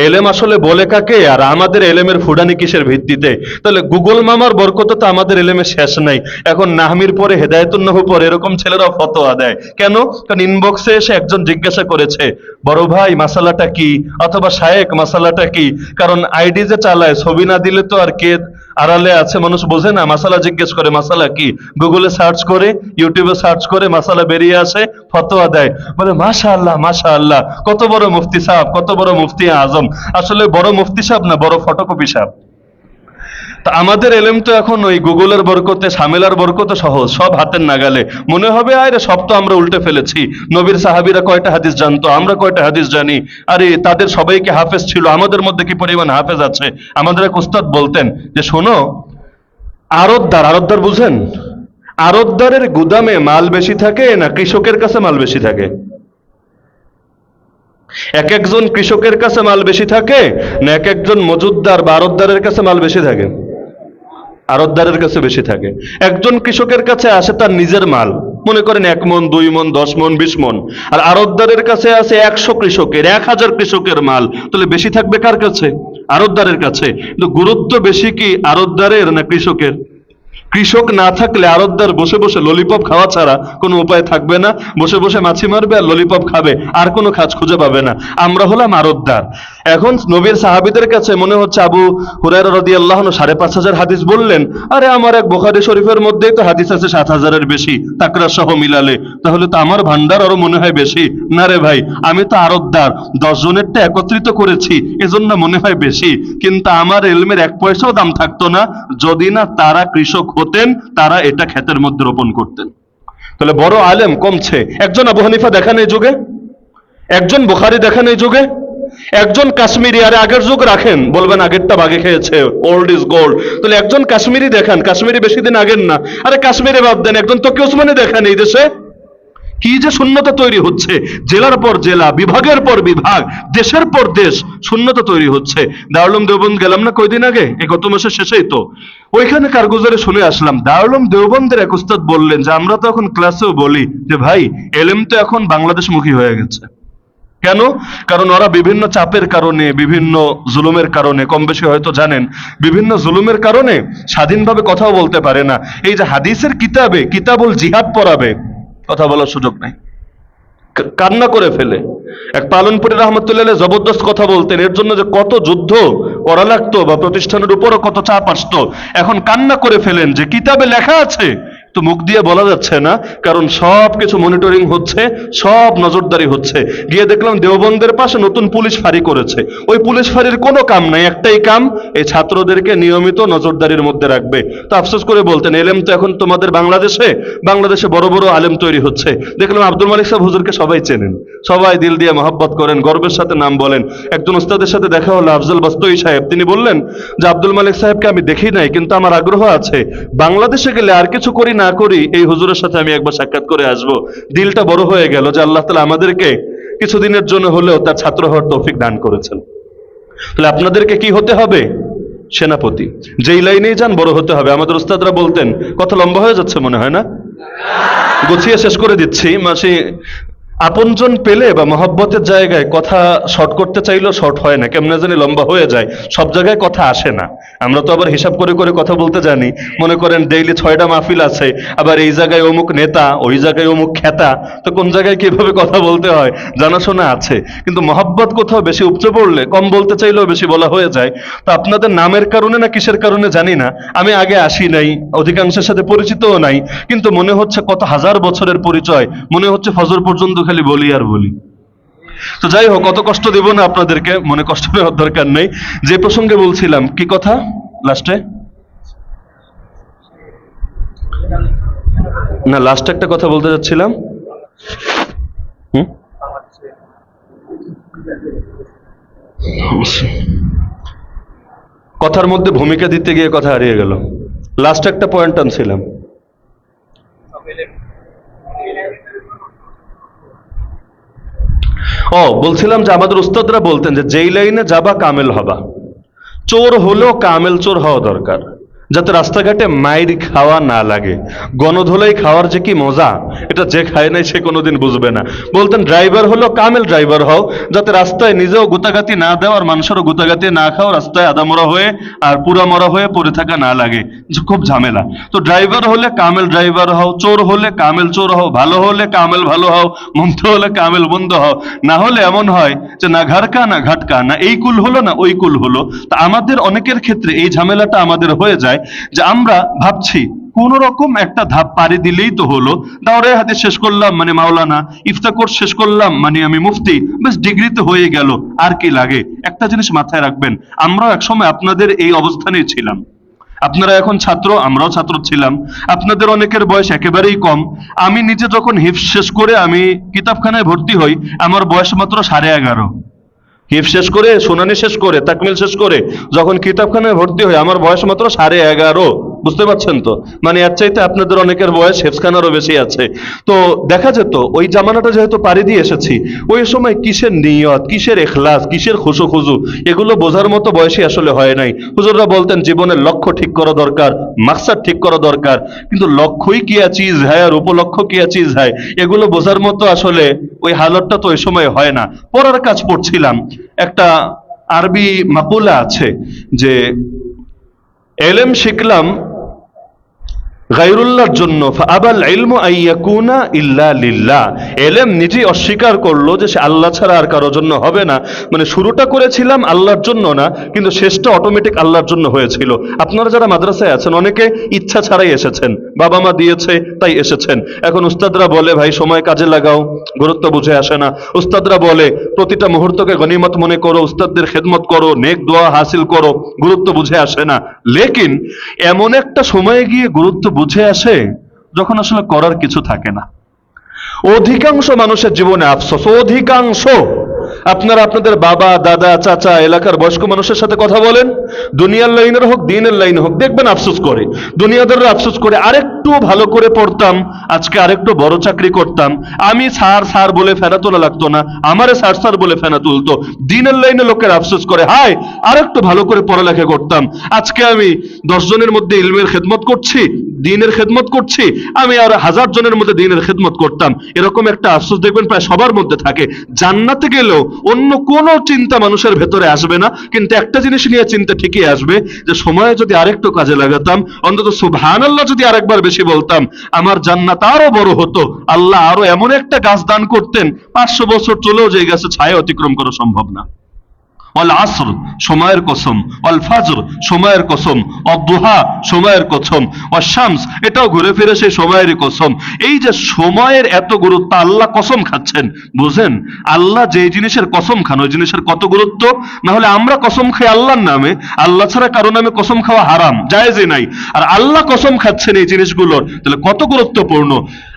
S1: এলেম আসলে বলে কাকে, আর আমাদের এলেমের ফুডানি কিসের ভিত্তিতে। তাহলে গুগল মামার বরকত তো আমাদের এলেমে শেষ নাই। এখন নাহমির পরে হেদায়েতুন্নাহ পরে এরকম ছেলেরা ফতোয়া দেয় কেন? কারণ ইনবক্সে এসে একজন জিজ্ঞাসা করেছে, বড় ভাই মাসালাটা কি, অথবা শায়েক মাসালাটা কি। কারণ আইডি যে চালায় ছবি না দিলে তো আর কে আড়ালে আছে মানুষ বোঝে না। মাসালা জিজ্ঞেস করে মাসালা কি, গুগলে সার্চ করে, ইউটিউবে সার্চ করে মাসালা বেরিয়ে আসে, ফতোয়া দেয়। বলে মাশাআল্লাহ মাশাআল্লাহ, কত বড় মুফতি সাহেব, কত বড় মুফতি আজম। আসলে বড় মুফতি সাহেব না, বড় ফটোকপি সাহেব। তা আমাদের এলেম তো এখন ওই গুগলের বরকতে, সামেলার বরকতে সহজ, সব হাতের নাগালে। মনে হবে আরে সব তো আমরা উল্টে ফেলেছি। নবীর সাহাবীরা কয়টা হাদিস জানতো, আমরা কয়টা হাদিস জানি। আরে তাদের সবাইকে হাফেজ ছিল, আমাদের মধ্যে কি পরিমাণ হাফেজ আছে। আমাদের এক উস্তাদ বলতেন যে শোনো, আড়তদার বুঝেন? আড়তদারের গুদামে মাল বেশি থাকে না কৃষকের কাছে মাল বেশি থাকে? এক একজন কৃষকের কাছে মাল বেশি থাকে না এক একজন মজুদদার বা আড়তদারের কাছে মাল বেশি থাকে? আড়তদারের কাছে বেশি থাকে। একজন কৃষকের কাছে আসে তার নিজের মাল, মনে করেন 1 মণ 2 মণ 10 মণ 20 মণ, আর আড়তদারের কাছে আছে 100 কৃষকের 1000 কৃষকের মাল। তাহলে বেশি থাকবে কার কাছে? আড়তদারের কাছে। কিন্তু গুরুত্ব বেশি কি আড়তদারের না কৃষকের? কৃষক না থাকলে আড়তদার বসে বসে ললিপপ খাওয়া ছাড়া কোনো উপায় থাকবে না। বসে বসে মাছি মারবে আর ললিপপ খাবে, আর কোনো কাজ খুঁজে পাবে না। আমরা হলাম আড়তদার। এখন নবীর সাহাবীদের কাছে মনে হচ্ছে আবু হুরায়রা রাদিয়াল্লাহু আনহু 5,500 হাদিস বললেন, আরে আমার এক বুখারী শরীফের মধ্যেই তো হাদিস আছে 7,000-এর বেশি, তাকরা সহ মিলালে। তাহলে তো আমার ভান্ডার আরো মনে হয় বেশি। না রে ভাই, আমি তো আড়তদার, 10 জনেরটা একত্রিত করেছি, এজন্য মনে হয় বেশি। কিন্তু আমার ইলমের 1 পয়সাও দাম থাকতো না যদি না তারা কৃষক হতেন, তারা এটা ক্ষেতের মধ্যে রোপণ করতেন। তাহলে বড় আলেম কমছে। একজন আবু হানিফা দেখান এই যুগে, একজন বুখারী দেখান এই যুগে, একজন কাশ্মীরি। আরে আগের যুগ রাখেন, বলবেন আগেরটা বাগে খেয়েছে, ওল্ড ইজ গোল্ড। তাহলে একজন কাশ্মীরি দেখান, কাশ্মীরি বেশি দিন আগের না। আরে কাশ্মীরি বাদ দেন, একজন তকি ওসমানী দেখান এই দেশে। কি যে শূন্যতা তৈরি হচ্ছে, জেলার পর জেলা, বিভাগের পর বিভাগ, দেশের পর দেশ শূন্যতা তৈরি হচ্ছে। দারুল উলুম দেওবন্দ গেলাম না কয়দিন আগে, এই গত মাসের শেষেই তো, ওইখানে কারগুজারে শুনে আসলাম। দারুল উলুম দেওবন্দের এক উস্তাদ বললেন যে আমরা তো এখন ক্লাসেও বলি যে ভাই এলেম তো এখন বাংলাদেশমুখী হয়ে গেছে। কেন? কারণ ওরা বিভিন্ন চাপের কারণে, বিভিন্ন জুলুমের কারণে, কম বেশি হয়তো জানেন, বিভিন্ন জুলুমের কারণে স্বাধীনভাবে কথাও বলতে পারে না। এই যে হাদিসের কিতাবে কিতাবুল জিহাদ পড়াবে, কথা বলার সুযোগ নাই, কান্না করে ফেলে। এক পালনপুরি রহমতুল্লাহ জবরদস্ত কথা বলতেন, এর জন্য যে কত যুদ্ধ করা লাগতো বা প্রতিষ্ঠানের উপরও কত চাপ আসতো। এখন কান্না করে ফেলেন যে কিতাবে লেখা আছে, তো মুখ দিয়ে বলা যাচ্ছে না, কারণ সব কিছু মনিটরিং হচ্ছে, সব নজরদারি হচ্ছে। গিয়ে দেখলাম দেওবন্দের পাশে নতুন পুলিশ ফাঁড়ি করেছে। ওই পুলিশ ফাঁড়ির কোনো কাম নাই, একটাই কাম, এই ছাত্রদেরকে নিয়মিত নজরদারির মধ্যে রাখবে। তো আফসোস করে বলতেন এলেম তো এখন তোমাদের বাংলাদেশে বড় বড় আলেম তৈরি হচ্ছে। দেখলাম আব্দুল মালিক সাহেব হুজুরকে সবাই চেনেন, সবাই দিল দিয়ে মহব্বত করেন, গর্বের সাথে নাম বলেন। একজন উস্তাদের সাথে দেখা হলো, আফজল বাস্তই সাহেব, তিনি বললেন যে আব্দুল মালিক সাহেবকে আমি দেখি নাই, কিন্তু আমার আগ্রহ আছে, বাংলাদেশে গেলে আর কিছু করি না করি এই হুজুরের সাথে আমি একবার সাক্ষাৎ করে আসবো। দিলটা বড় হয়ে গেল যে আল্লাহ তাআলা আমাদেরকে কিছুদিনের জন্য হলেও তার ছাত্র হওয়ার তৌফিক দান করেছেন। তাহলে আপনাদেরকে কি হতে হবে? সেনাপতি। যেই লাইনেই যান বড় হতে হবে। আমাদের উস্তাদরা বলতেন, কথা লম্বা হয়ে যাচ্ছে মনে হয় না, গুছিয়ে শেষ করে দিচ্ছি। মাসি আপনজন পেলে বা মহব্বতের জায়গায় কথা শর্ট করতে চাইলেও শর্ট হয় না, কেমনে জানি লম্বা হয়ে যায়, সব জায়গায় কথা আসে না। আমরা তো আবার হিসাব করে করে কথা বলতে জানি, মনে করেন ডেইলি 6টা মাহফিল আছে, আবার এই জায়গায় অমুক নেতা, ওই জায়গায় অমুক খেতা, তো কোন জায়গায় কিভাবে কথা বলতে হয় জানাশোনা আছে। কিন্তু মহব্বত কোথাও বেশি উপচে পড়লে কম বলতে চাইলেও বেশি বলা হয়ে যায়। তো আপনাদের নামের কারণে না কিসের কারণে জানি না, আমি আগে আসি নাই, অধিকাংশের সাথে পরিচিতও নাই, কিন্তু মনে হচ্ছে কত হাজার বছরের পরিচয়, মনে হচ্ছে ফজর পর্যন্ত খালি বলি আর বলি। তো যাই হোক, কত কষ্ট দিব না আপনাদেরকে, মনে কষ্ট নেওয়ার দরকার নেই। যে প্রসঙ্গে বলছিলাম, কি কথা লাস্টে, না লাস্টে একটা কথা বলতে যাচ্ছিলাম। কথার মধ্যে ভূমিকা দিতে গিয়ে কথা হারিয়ে গেল। লাস্ট একটা পয়েন্ট আনছিলাম। বলছিলাম যে আমাদের উস্তাদরা বলতেন যে যেই লাইনে যাবা কামেল হবা, চোর হলেও কামেল চোর হওয়া দরকার, যাতে রাস্তাঘাটে মাইর খাওয়া না লাগে। গণধোলাই খাওয়ার যে কি মজা, এটা যে খায় নাই সে কোনোদিন বুঝবে না। বলতেন ড্রাইভার হলো কামেল ড্রাইভার হও, যাতে রাস্তায় নিজেও গুতাগাতি না দেও আর মানুষেরও গুতাগাতি না খাও, রাস্তায় আদা মরা হয়ে আর পুরা মরা হয়ে পড়ে থাকা না লাগে, যে খুব ঝামেলা। তো ড্রাইভার হলে কামেল ড্রাইভার হও, চোর হলে কামেল চোর হও, ভালো হলে কামেল ভালো হও, মন্দ হলে কামেল মন্দ হও। না হলে এমন হয় যে না ঘাড়কা না ঘাটকা, না এই কুল হলো না ওই কুল হলো। তা আমাদের অনেকের ক্ষেত্রে এই ঝামেলাটা আমাদের হয়ে যায় যে আমরা ভাবছি কোন রকম একটা ধাপ পাড়ি দিলেই তো হলো, দাওরে হাদিস শেষ করলাম মানে মাওলানা, ইফতা কোর্স শেষ করলাম মানে আমি মুফতি, বেশ ডিগ্রি তো হয়ে গেল, আর কি লাগে। একটা জিনিস মাথায় রাখবেন, আমরাও একসময় আপনাদের এই অবস্থানেই ছিলাম। আপনারা এখন ছাত্র, আমরাও ছাত্র ছিলাম। আপনাদের অনেকের বয়স একেবারেই কম। আমি নিজে যখন হিফজ শেষ করে আমি কিতাবখানায় ভর্তি হই, আমার বয়স মাত্র 11.5। হিফজ শেষ করে, শুনানি শেষ করে, তাকমিল শেষ করে যখন কিতাবখানায় ভর্তি হই, আমার বয়স মাত্র 11.5। বুঝতে পারছেন তো? মানে এর চাইতে আপনাদের অনেকের বয়স হেফজখানারও বেশি আছে। তো দেখা যেত ওই জামানাটা যেহেতু পাড়ি দিয়ে এসেছি, ওই সময় কিসের নিয়ত, কিসের এখলাস, কিসের খুশু খুজু, এগুলো বোঝার মতো বয়সই আসলে হয় নাই। হুজুররা বলতেন জীবনের লক্ষ্য ঠিক করা দরকার, মাকসাদ ঠিক করা দরকার, কিন্তু লক্ষ্যই কিয়া চিজ হয় আর উপলক্ষ্য কিয়া চিজ হয়, এগুলো বোঝার মতো আসলে ওই হালতটা তো ওই সময় হয় না। পড়ার কাজ পড়ছিলাম, একটা আরবি মাকুলা আছে যে এলেম শিখলাম গায়রুল্লাহর জন্য, ফাআবাল ইলমু আইয়াকুনা ইল্লা লিল্লাহ। এলেম নিজেই অস্বীকার করলো যে সে আল্লাহ ছাড়া আর কারোর জন্য হবে না। মানে শুরুটা করেছিলাম আল্লাহর জন্য না, কিন্তু শেষটা অটোমেটিক আল্লাহর জন্য হয়েছিল। আপনারা যারা মাদ্রাসায় আছেন অনেকে ইচ্ছা ছাড়াই এসেছেন, বাবা মা দিয়েছে তাই এসেছেন। এখন উস্তাদরা বলে ভাই সময় কাজে লাগাও, গুরুত্ব বুঝে আসে না। উস্তাদরা বলে প্রতিটা মুহূর্তকে গনিমত মনে করো, উস্তাদদের খেদমত করো, নেক দোয়া হাসিল করো, গুরুত্ব বুঝে আসে না। লেকিন এমন একটা সময়ে গিয়ে গুরুত্ব বুঝে আসে যখন আসলে করার কিছু থাকে না। অধিকাংশ মানুষের জীবনে আফসোস, অধিকাংশ। আপনারা আপনাদের বাবা দাদা চাচা এলাকার বয়স্ক মানুষের সাথে কথা বলেন, দুনিয়ার লাইনের হোক দিনের লাইন হোক, দেখবেন আফসোস করে। দুনিয়াদাররা আফসোস করে আরেকটু ভালো করে পড়তাম, আজকে আরেকটু বড় চাকরি করতাম, আমি স্যার স্যার বলে ফেনা তোলা লাগতো না, আমারে স্যার স্যার বলে ফেনা তুলতো। দিনের লাইনে লোকের আফসোস করে হায় আরেকটু ভালো করে পড়ালেখা করতাম, আজকে আমি 10 জনের মধ্যে ইলমের খেদমত করছি, দিনের খেদমত করছি, আমি আর 1000 জনের মধ্যে দিনের খেদমত করতাম। এরকম একটা আফসোস দেখবেন প্রায় সবার মধ্যে থাকে। জান্নাতে গেলেও অন্য কোনো চিন্তা মানুষের ভেতরে আসবে না, কিন্তু একটা জিনিস নিয়ে চিন্তা ঠিকই আসবে যে সময় যদি আরেকটু কাজে লাগাতাম, অন্তত সুবহানাল্লাহ যদি আরেকবার বেশি বলতাম, আমার জান্নাত আরো বড় হতো। আল্লাহ আরো এমন একটা গাছ দান করতেন, 500 বছর চলেও যে গাছে ছায়া অতিক্রম করা সম্ভব না। ওয়াল আসর সময়ের কসম, ওয়াল ফাজর সময়ের কসম, অদ্দুহা সময়ের কসম, ওয়াশ শামস এটাও ঘুরে ফিরে সেই সময়েরই কসম। এই যে সময়ের এত গুরুত্ব, আল্লাহ কসম খাচ্ছেন, বুঝেন? আল্লাহ যে জিনিসের কসম খান ওই জিনিসের কত গুরুত্ব। না হলে আমরা কসম খাই আল্লাহর নামে, আল্লাহ ছাড়া কারো নামে কসম খাওয়া হারাম, জায়েজই নাই। আর আল্লাহ কসম খাচ্ছেন এই জিনিসগুলোর, তাহলে কত গুরুত্বপূর্ণ।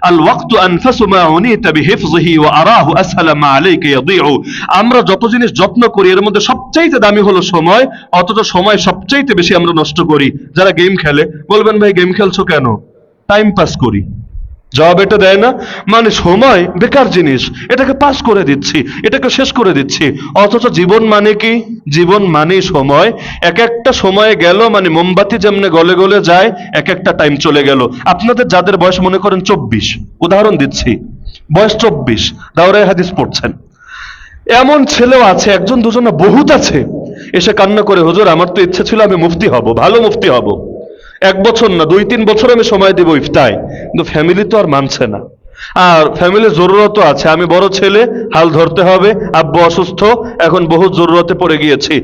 S1: আল ওয়াক্তু আনফাসু মা উনিতা বিহিফযিহি ওয়া আরাহু আসহালা মা আলাইকা ইয়াদিউ। আমরা যত জিনিস যত্ন করি এর মধ্যে সবচাইতে দামি হলো সময়, অথচ সময় সবচাইতে বেশি আমরা নষ্ট করি। যারা গেম খেলে বলবেন ভাই গেম খেলছো কেন? টাইম পাস করি। জবাব এটা দেয় না, মানে সময় বেকার জিনিস, এটাকে পাস করে দিচ্ছি, এটাকে শেষ করে দিচ্ছি। অথচ জীবন মানে কি? জীবন মানে সময়। এক একটা সময় গেল মানে মোমবাতি যেমনে গলে গলে যায়, এক একটা টাইম চলে গেল। আপনাদের যাদের বয়স মনে করেন 24, উদাহরণ দিচ্ছি, বয়স 24, দাওরায়ে হাদিস পড়ছেন, এমন ছেলেও আছে, একজন দুজন না বহুত আছে, এসে কান্না করে হুজুর আমার তো ইচ্ছে ছিল আমি মুফতি হব, ভালো মুফতি হব, 1 বছর না 2-3 বছর আমি সময় দেব ইফতায়, কিন্তু ফ্যামিলি তো আর মানছে না। আর ফ্যামিলির জরুরতও আছে, আমি বড় ছেলে, হাল ধরতে হবে, আব্বু অসুস্থ, এখন বহুত জরুরতে পড়ে গিয়েছি।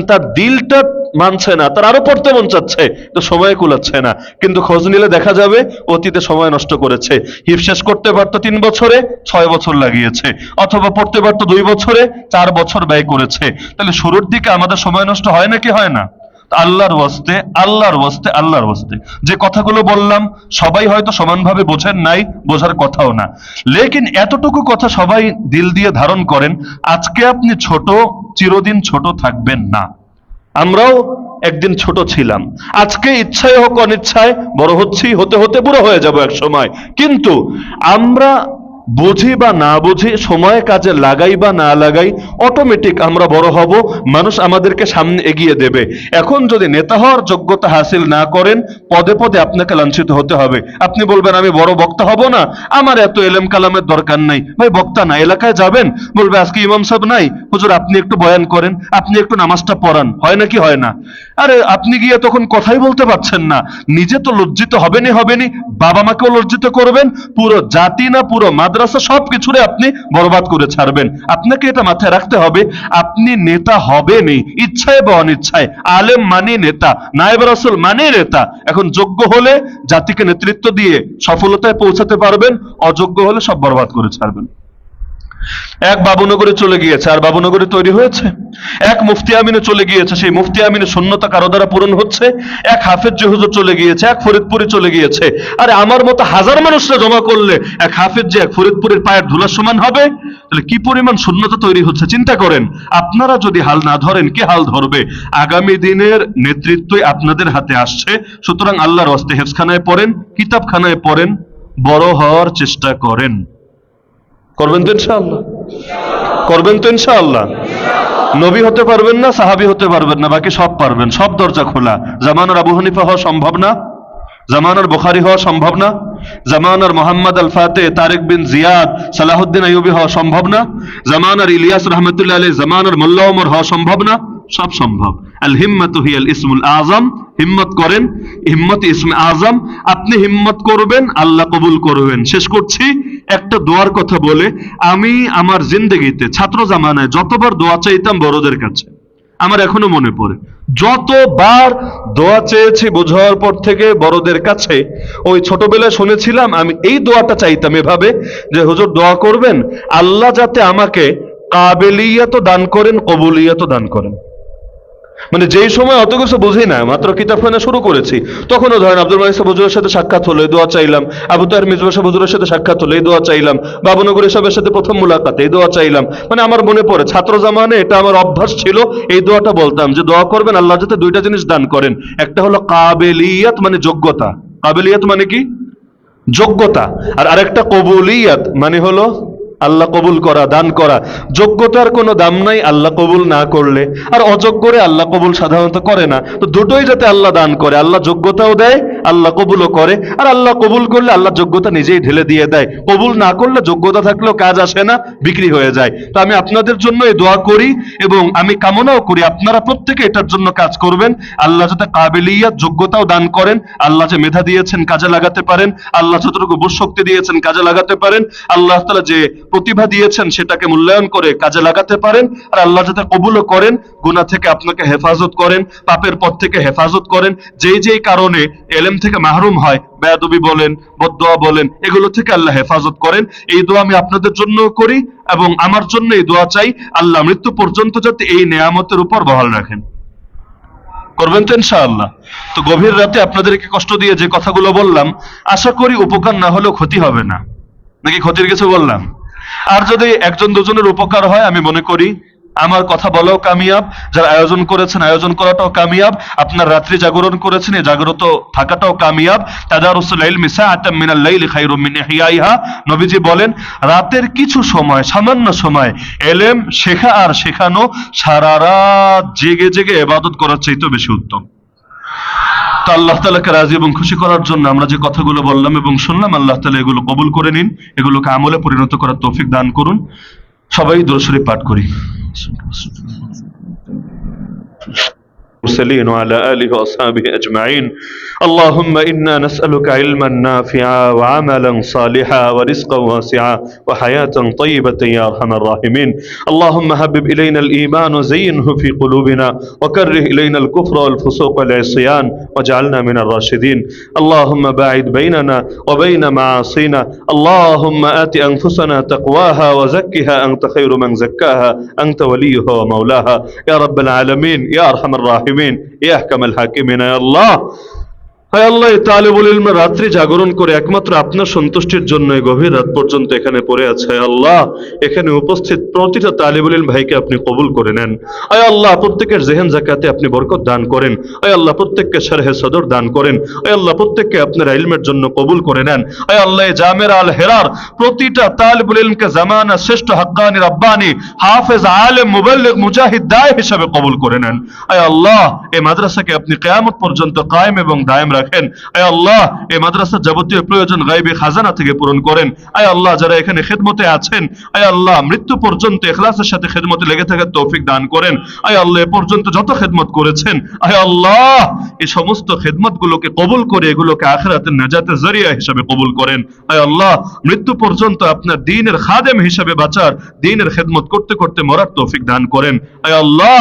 S1: তার দিলটা মানছে না, তার আরো পড়তে মন চাচ্ছে, তো সময় কুলাচ্ছে না। কিন্তু খোঁজ নিলে দেখা যাবে অতীতে সময় নষ্ট করেছে। হিফ শেষ করতে পারতো 3 বছরে, 6 বছর লাগিয়েছে, অথবা পড়তে পারতো 2 বছরে, 4 বছর ব্যয় করেছে। তাহলে শুরুর দিকে আমাদের সময় নষ্ট হয় নাকি হয় না? আল্লাহর ওয়াস্তে, আল্লাহর ওয়াস্তে, আল্লাহর ওয়াস্তে যে কথাগুলো বললাম সবাই হয়তো সমানভাবে বোঝেন নাই, বোঝার কথাও না, লেকিন এতটুকু কথা সবাই দিল দিয়ে ধারণ করেন, আজকে আপনি ছোট, চিরদিন ছোট থাকবেন না। আমরাও একদিন ছোট ছিলাম, আজকে ইচ্ছায় হোক অনিচ্ছায় বড় হচ্ছি, হতে হতে বুড়ো হয়ে যাব এক সময়। কিন্তু আমরা বুঝি বা না বুঝি, সময় কাজে লাগাই বা না লাগাই, অটোমেটিক আমরা বড় হব, মানুষ আমাদেরকে সামনে এগিয়ে দেবে। এখন যদি নেতা হওয়ার যোগ্যতা হাসিল না করেন, পদে পদে আপনাকে লাঞ্ছিত হতে হবে। আপনি বলবেন আমি বড় বক্তা হব না, আমার এত এলেম কালামের দরকার নাই। ভাই বক্তা না, এলাকায় যাবেন, বলবে আজকে ইমাম সাহেব নাই, হুজুর আপনি একটু বয়ান করেন, আপনি একটু নামাজটা পড়ান, হয় নাকি হয় না? আরে আপনি গিয়ে তখন কথাই বলতে পারছেন না, নিজে তো লজ্জিত হবেনই হবেনই, বাবা মাকেও লজ্জিত করবেন, পুরো জাতি না পুরো মাদ্রাসা সবকিছুরে আপনি বরবাদ করে ছাড়বেন। আপনাকে এটা মাথায় রাখতে হবে, আপনি নেতা হবেনই, ইচ্ছায় বা অনিচ্ছায়। আলেম মানে নেতা, নায়েব রাসূল মানে নেতা। এখন যোগ্য হলে জাতিকে নেতৃত্ব দিয়ে সফলতায় পৌঁছাতে পারবেন, অযোগ্য হলে সব বরবাদ করে ছাড়বেন। এক বাবুনগরে চলে গিয়েছে, আর বাবুনগরে তৈরি হয়েছে। এক মুফতি আমিনে চলে গিয়েছে, সেই মুফতি আমিনের শূন্যতা কারো দ্বারা পূরণ হচ্ছে। এক হাফেজ জি হুজুর চলে গিয়েছে, এক ফরিদপুরে চলে গিয়েছে। আরে আমার মতো হাজার মানুষরা জমা করলে এক হাফেজ জি এক ফরিদপুরের পায়ের ধুলার সমান হবে? তাহলে কি পরিমাণ শূন্যতা তৈরি হচ্ছে চিন্তা করেন। আপনারা যদি হাল না ধরেন, কে হাল ধরবে? আগামী দিনের নেতৃত্বই আপনাদের হাতে আসছে। সুতরাং আল্লাহর ওয়াস্তে হেফজখানায় পড়েন, কিতাবখানায় পড়েন, বড় হওয়ার চেষ্টা করেন। করবেন তো ইনশাআল্লাহ? করবেন তো ইনশাআল্লাহ? নবী হতে পারবেন না, সাহাবী হতে পারবেন না, বাকি সব পারবেন, সব দরজা খোলা। জামানার আবু হানিফা হওয়া সম্ভব না, জামানার বুখারী হওয়া সম্ভব না, জামানার মোহাম্মদ আল ফাতে, তারেক বিন জিয়াদ, সালাহুদ্দিন আইয়ুবী হওয়া সম্ভব না, জামানার ইলিয়াস রহমতুল্লাহ আলাইহি, জামানার মোল্লা ওমর হওয়া সম্ভব না, সব সম্ভব। আল হিম্মাতু হিয়াল ইসমুল আযম, হিম্মত করেন, হিম্মত ইসমে আযম। আপনি হিম্মত করবেন, আল্লাহ কবুল করবেন। শেষ করছি একটা দোয়ার কথা বলে। আমি আমার জিন্দেগিতে ছাত্র জামানায় যতবার দোয়া চাইতাম বড়দের কাছে, আমার এখনো মনে পড়ে, যতবার দোয়া চেয়েছি বোঝার পর থেকে বড়দের কাছে, ওই ছোটবেলায় শুনেছিলাম, আমি এই দোয়াটা চাইতাম এভাবে যে হুজুর দোয়া করবেন আল্লাহ যাতে আমাকে কাবেলিয়াত দান করেন, কবুলিয়াত দান করেন। মানে যেই সময় অত কিছু বুঝি না, মাত্র কিতাবখানা শুরু করেছি, তখনও ধরেন আব্দুল মালিক সাহেব হুজুরের সাথে সাক্ষাৎ হলো, এই দোয়া চাইলাম। আবু তাহের মিজবা সাহেব হুজুরের সাথে সাক্ষাৎ হলো, এই দোয়া চাইলাম। বাবুনগরী সাহেবের সাথে প্রথম মুলাকাতে এই দোয়া চাইলাম। মানে আমার মনে পড়ে ছাত্র জামানে এটা আমার অভ্যাস ছিল, এই দোয়াটা বলতাম যে দোয়া করবেন আল্লাহ যাতে দুইটা জিনিস দান করেন। একটা হলো কাবেলিয়াত, মানে যোগ্যতা। কাবেলিয়াত মানে কি? যোগ্যতা। আর আরেকটা কবুলিয়াত, মানে হলো আল্লাহ কবুল করা, দান করা। যোগ্যতার কোনো দাম নাই আল্লাহ কবুল না করলে, আর অযোগ্যরে আল্লাহ কবুল সাধারণত করে না। তো দুটোই যাতে আল্লাহ দান করে, আল্লাহ যোগ্যতাও দেয়, আল্লাহ কবুলও করে। আর আল্লাহ কবুল করলে আল্লাহ যোগ্যতা নিজেই ঢেলে দিয়ে দেয়, কবুল না করলে যোগ্যতা থাকলেও কাজ আসে না, বিক্রি হয়ে যায়। তো আমি আপনাদের জন্য এই দোয়া করি এবং আমি কামনাও করি আপনারা প্রত্যেকে এটার জন্য কাজ করবেন। আল্লাহ যাতে কাবিলিয়াত, যোগ্যতাও দান করেন, আল্লাহ যে মেধা দিয়েছেন কাজে লাগাতে পারেন, আল্লাহ যতটুকু বুঝশক্তি দিয়েছেন কাজে লাগাতে পারেন, আল্লাহ তাআলা যে প্রতিভা দিয়েছেন সেটাকে মূল্যায়ন করে কাজে লাগাতে পারেন। আর আল্লাহ যাতে কবুলও করেন, গুনাহ থেকে আপনাকে হেফাজত করেন, পাপের পথ থেকে হেফাজত করেন। যেই যেই কারণে এলেম থেকে মাহরুম হয়, বেয়াদবি বলেন, বদদোয়া বলেন, এগুলো থেকে আল্লাহ হেফাজত করেন। এই দোয়া আমি আপনাদের জন্য করি এবং আমার জন্য এই দোয়া চাই, আল্লাহ মৃত্যু পর্যন্ত যাতে এই নেয়ামতের উপর বহাল রাখেন। করবেন তো ইনশাআল্লাহ? তো গভীর রাতে আপনাদেরকে কষ্ট দিয়ে যে কথাগুলো বললাম, আশা করি উপকার না হলেও ক্ষতি হবে না, নাকি ক্ষতির কিছু বললাম? আর যদি একজন দুজনের উপকার হয়, আমি মনে করি আমার কথা বলাও কামিয়াব, যারা আয়োজন করেছেন আয়োজন করাটাও কামিয়াব, আপনার রাত্রি জাগরণ করেছেন এই জাগ্রত থাকাটাও কামিয়াব। তাদারুসুল ইলমি সাআতাম মিনাল লাইলি খায়রুম মিন ইহইয়াইহা। নবীজি বলেন রাতের কিছু সময়, সামান্য সময় এলেম শেখা আর শেখানো সারা রাত জেগে জেগে ইবাদত করার চাইতে বেশি উত্তম। তো আল্লাহ তাআলাকে রাজি এবং খুশি করার জন্য আমরা যে কথাগুলো বললাম এবং শুনলাম, আল্লাহ তাআলা এগুলো কবুল করে নিন, এগুলোকে আমলে পরিণত করার তৌফিক দান করুন। সবাই দরুদ শরীফ পাঠ করি। المرسلين وعلى آله وأصحابه أجمعين. اللهم إنا نسألك علما نافعا وعملا صالحا ورزقا واسعا وحياة طيبة يا أرحم الراحمين. اللهم حبب إلينا الإيمان وزينه في قلوبنا وكره إلينا الكفر والفسوق والعصيان واجعلنا من الراشدين. اللهم باعد بيننا وبين معاصينا. اللهم آت أنفسنا تقواها وزكها أنت خير من زكاها أنت وليها ومولاها يا رب العالمين يا أرحم الراحمين يا أحكم الحاكمين يا الله. হায় আল্লাহ, এই তালিবুল ইলম রাত্রি জাগরণ করে একমাত্র আপনার সন্তুষ্টির জন্য এই গভীর রাত পর্যন্ত এখানে পড়ে আছে। হায় আল্লাহ, এখানে উপস্থিত প্রতিটা তালিবুল ইলম ভাইকে আপনি কবুল করে নেন। হায় আল্লাহ, প্রত্যেকের জেহেন জাকাতে আপনি বরকত দান করেন। হায় আল্লাহ, প্রত্যেককে শারহে সদর দান করেন। হায় আল্লাহ, প্রত্যেককে আপনার ইলমের জন্য কবুল করে নেন। হায় আল্লাহ, এই জামেরা আল হেরার প্রতিটা তালিবুল ইলমকে জামানা শ্রেষ্ঠ হাক্কানি রাব্বানি হাফেজ আলেম মুবাল্লিগ মুজাহিদ দায় হিসাবে কবুল করে নেন। হায় আল্লাহ, এই মাদ্রাসাকে আপনি কিয়ামত পর্যন্ত কায়েম এবং দায়েম রাখেন। আয় আল্লাহ, এই মাদ্রাসার যাবতীয় প্রয়োজন গায়বী খাজানা থেকে পূরণ করেন। আয় আল্লাহ, যারা এখানে খেদমতে আছেন, আয় আল্লাহ, মৃত্যু পর্যন্ত ইখলাসের সাথে খেদমতে লেগে থাকার তৌফিক দান করেন। আয় আল্লাহ, এ পর্যন্ত যত খেদমত করেছেন, আয় আল্লাহ, এই সমস্ত খেদমতগুলোকে কবুল করে এগুলোকে আখিরাতের নাজাতের জরিয়া হিসেবে কবুল করেন। আয় আল্লাহ, মৃত্যু পর্যন্ত আপনার দ্বীনের খাদেম হিসেবে বাঁচার, দ্বীনের খেদমত করতে করতে মরার তৌফিক দান করেন। আয় আল্লাহ,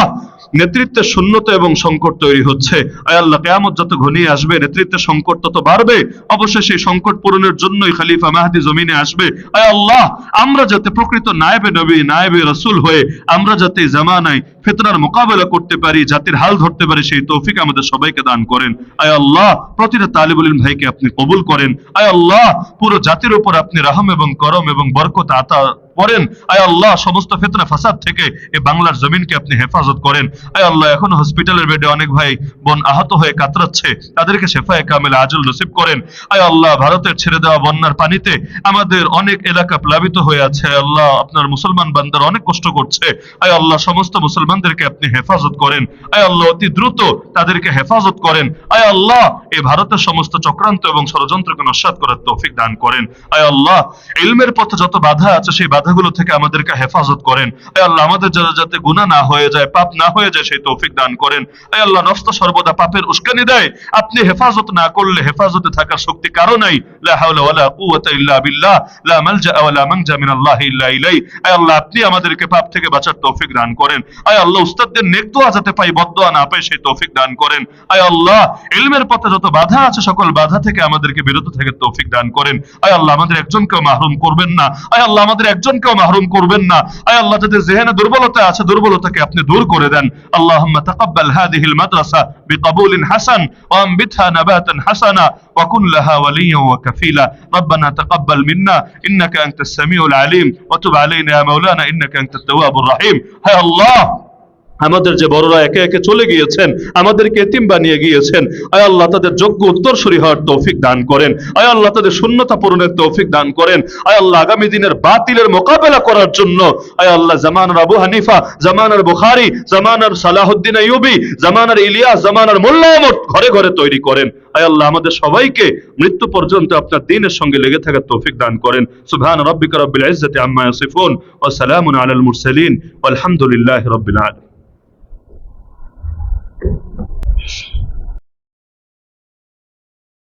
S1: নেতৃত্বের শূন্যতা এবং সংকট তৈরি হচ্ছে। আয় আল্লাহ, কিয়ামত যত ঘনিয়ে আসবে নেতৃত্বের সংকট তত বাড়বে। অবশ্যই সেই সংকট পূরণের জন্যই খলিফা মাহদী জমিনে আসবে। আয় আল্লাহ, আমরা যাতে প্রকৃত নায়েবে নবী, নায়েবে রাসূল হয়ে আমরা যাতে জামানায় ফিতনার মোকাবেলা করতে পারি, জাতির হাল ধরতে পারি, সেই তৌফিক আমাদের সবাইকে দান করেন। আয় আল্লাহ, প্রতিটা তালিবুল ইলম ভাইকে আপনি কবুল করেন। আয় আল্লাহ, পুরো জাতির উপর আপনি রহম এবং করম এবং বরকত আতা করেন। আয় আল্লাহ, সমস্ত ফিতনা ফাসাদ থেকে এই বাংলার জমিনকে আপনি হেফাজত করেন। আয় আল্লাহ, এখন হসপিটালের বেডে অনেক ভাই বোন আহত হয়ে কাতরাচ্ছে, তাদেরকে শেফায়ে কামিল আজল নসিব করেন। আয় আল্লাহ, ভারতের ছেড়ে দেওয়া বন্যার পানিতে আমাদের অনেক এলাকা প্লাবিত হয়ে আছে। আয় আল্লাহ, আপনার মুসলমান বান্দারা অনেক কষ্ট করছে। আয় আল্লাহ, সমস্ত মুসলমানদেরকে আপনি হেফাজত করেন। আয় আল্লাহ, অতি দ্রুত তাদেরকে হেফাজত করেন। আয় আল্লাহ, এই ভারতের সমস্ত চক্রান্ত এবং ষড়যন্ত্রকে নস্যাৎ করার তৌফিক দান করেন। আয় আল্লাহ, ইলমের পথে যত বাধা আছে সেই বাধাগুলো থেকে আমাদেরকে হেফাজত করেন। আয় আল্লাহ, আমাদের যাতে গুনাহ না হয়ে যায়, পাপ না হয়ে যায়, সেই তৌফিক দান করেন। আয় আল্লাহ, নফস সর্বদা পাপের উস্কানি দেয়, আপনি হেফাজত না করলে হেফাজতে থাকার শক্তি কারো নাই। লা হাওলা ওয়ালা কুওয়াতা ইল্লা বিল্লাহ, লা মালজা ওয়ালা মানজা মিনাল্লাহি ইল্লা ইলাইহি। আয় আল্লাহ, আপনি আমাদেরকে পাপ থেকে বাঁচার তৌফিক দান করেন। আয় আল্লাহ, উস্তাদদের নেক দোয়া যাতে পাই, বদদোয়া না পাই, সেই তৌফিক দান করেন। আয় আল্লাহ, ইলমের পথে যত বাধা আছে সকল বাধা থেকে আমাদেরকে বিরত থেকে তৌফিক দান করেন। আয় আল্লাহ, আমাদের একজনকেও মাহরুম করবেন না। আয় আল্লাহ, আমাদের একজনকেও মাহরুম করবেন না। আয় আল্লাহ, যাদের জেহেনে দুর্বলতা আছে দুর্বলতাকে আপনি দূর করে দেন। আল্লাহুম্মা তাকাব্বাল হাযিহিল মাদ্রাসা বিকবুলিন হাসান ওয়া আমবিতহা নাবাতান হাসানা ওয়া কুন লাহা ওয়ালিয়্যান ওয়া কাফিলা। রব্বানা তাকাব্বাল মিন্না ইন্নাকা আনতাস সামিউল আলিম ওয়া তুব আলাইনা ইয়া মাওলানা ইন্নাকা আনতাত তাওয়াবুর রহিম। হায় আল্লাহ, আমাদের যে বড়রা একে একে চলে গিয়েছেন, আমাদেরকে এতিম বানিয়ে গিয়েছেন, আয় আল্লাহ, তাদের যোগ্য উত্তরসূরি হওয়ার তৌফিক দান করেন। আয় আল্লাহ, তাদের শূন্যতা পূরণের তৌফিক দান করেন। আয় আল্লাহ, আগামী দিনের বাতিলের মোকাবেলা করার জন্য, আয় আল্লাহ, জামানার আবু হানিফা, জামানার বুখারী, জামানার সালাহুদ্দিন আইয়ুবী, জামানার ইলিয়াস, জামানার মোল্লা ওমর ঘরে ঘরে তৈরি করেন। আয় আল্লাহ, আমাদের সবাইকে মৃত্যু পর্যন্ত আপনার দ্বীনের সঙ্গে লেগে থাকার তৌফিক দান করেন। সুবহান রাব্বিকা রাব্বিল ইজ্জাতি আম্মা ইয়াসিফুন ওয়া সালামুন আলাল মুরসালিন ওয়ালহামদুলিল্লাহি রাব্বিল আলামিন।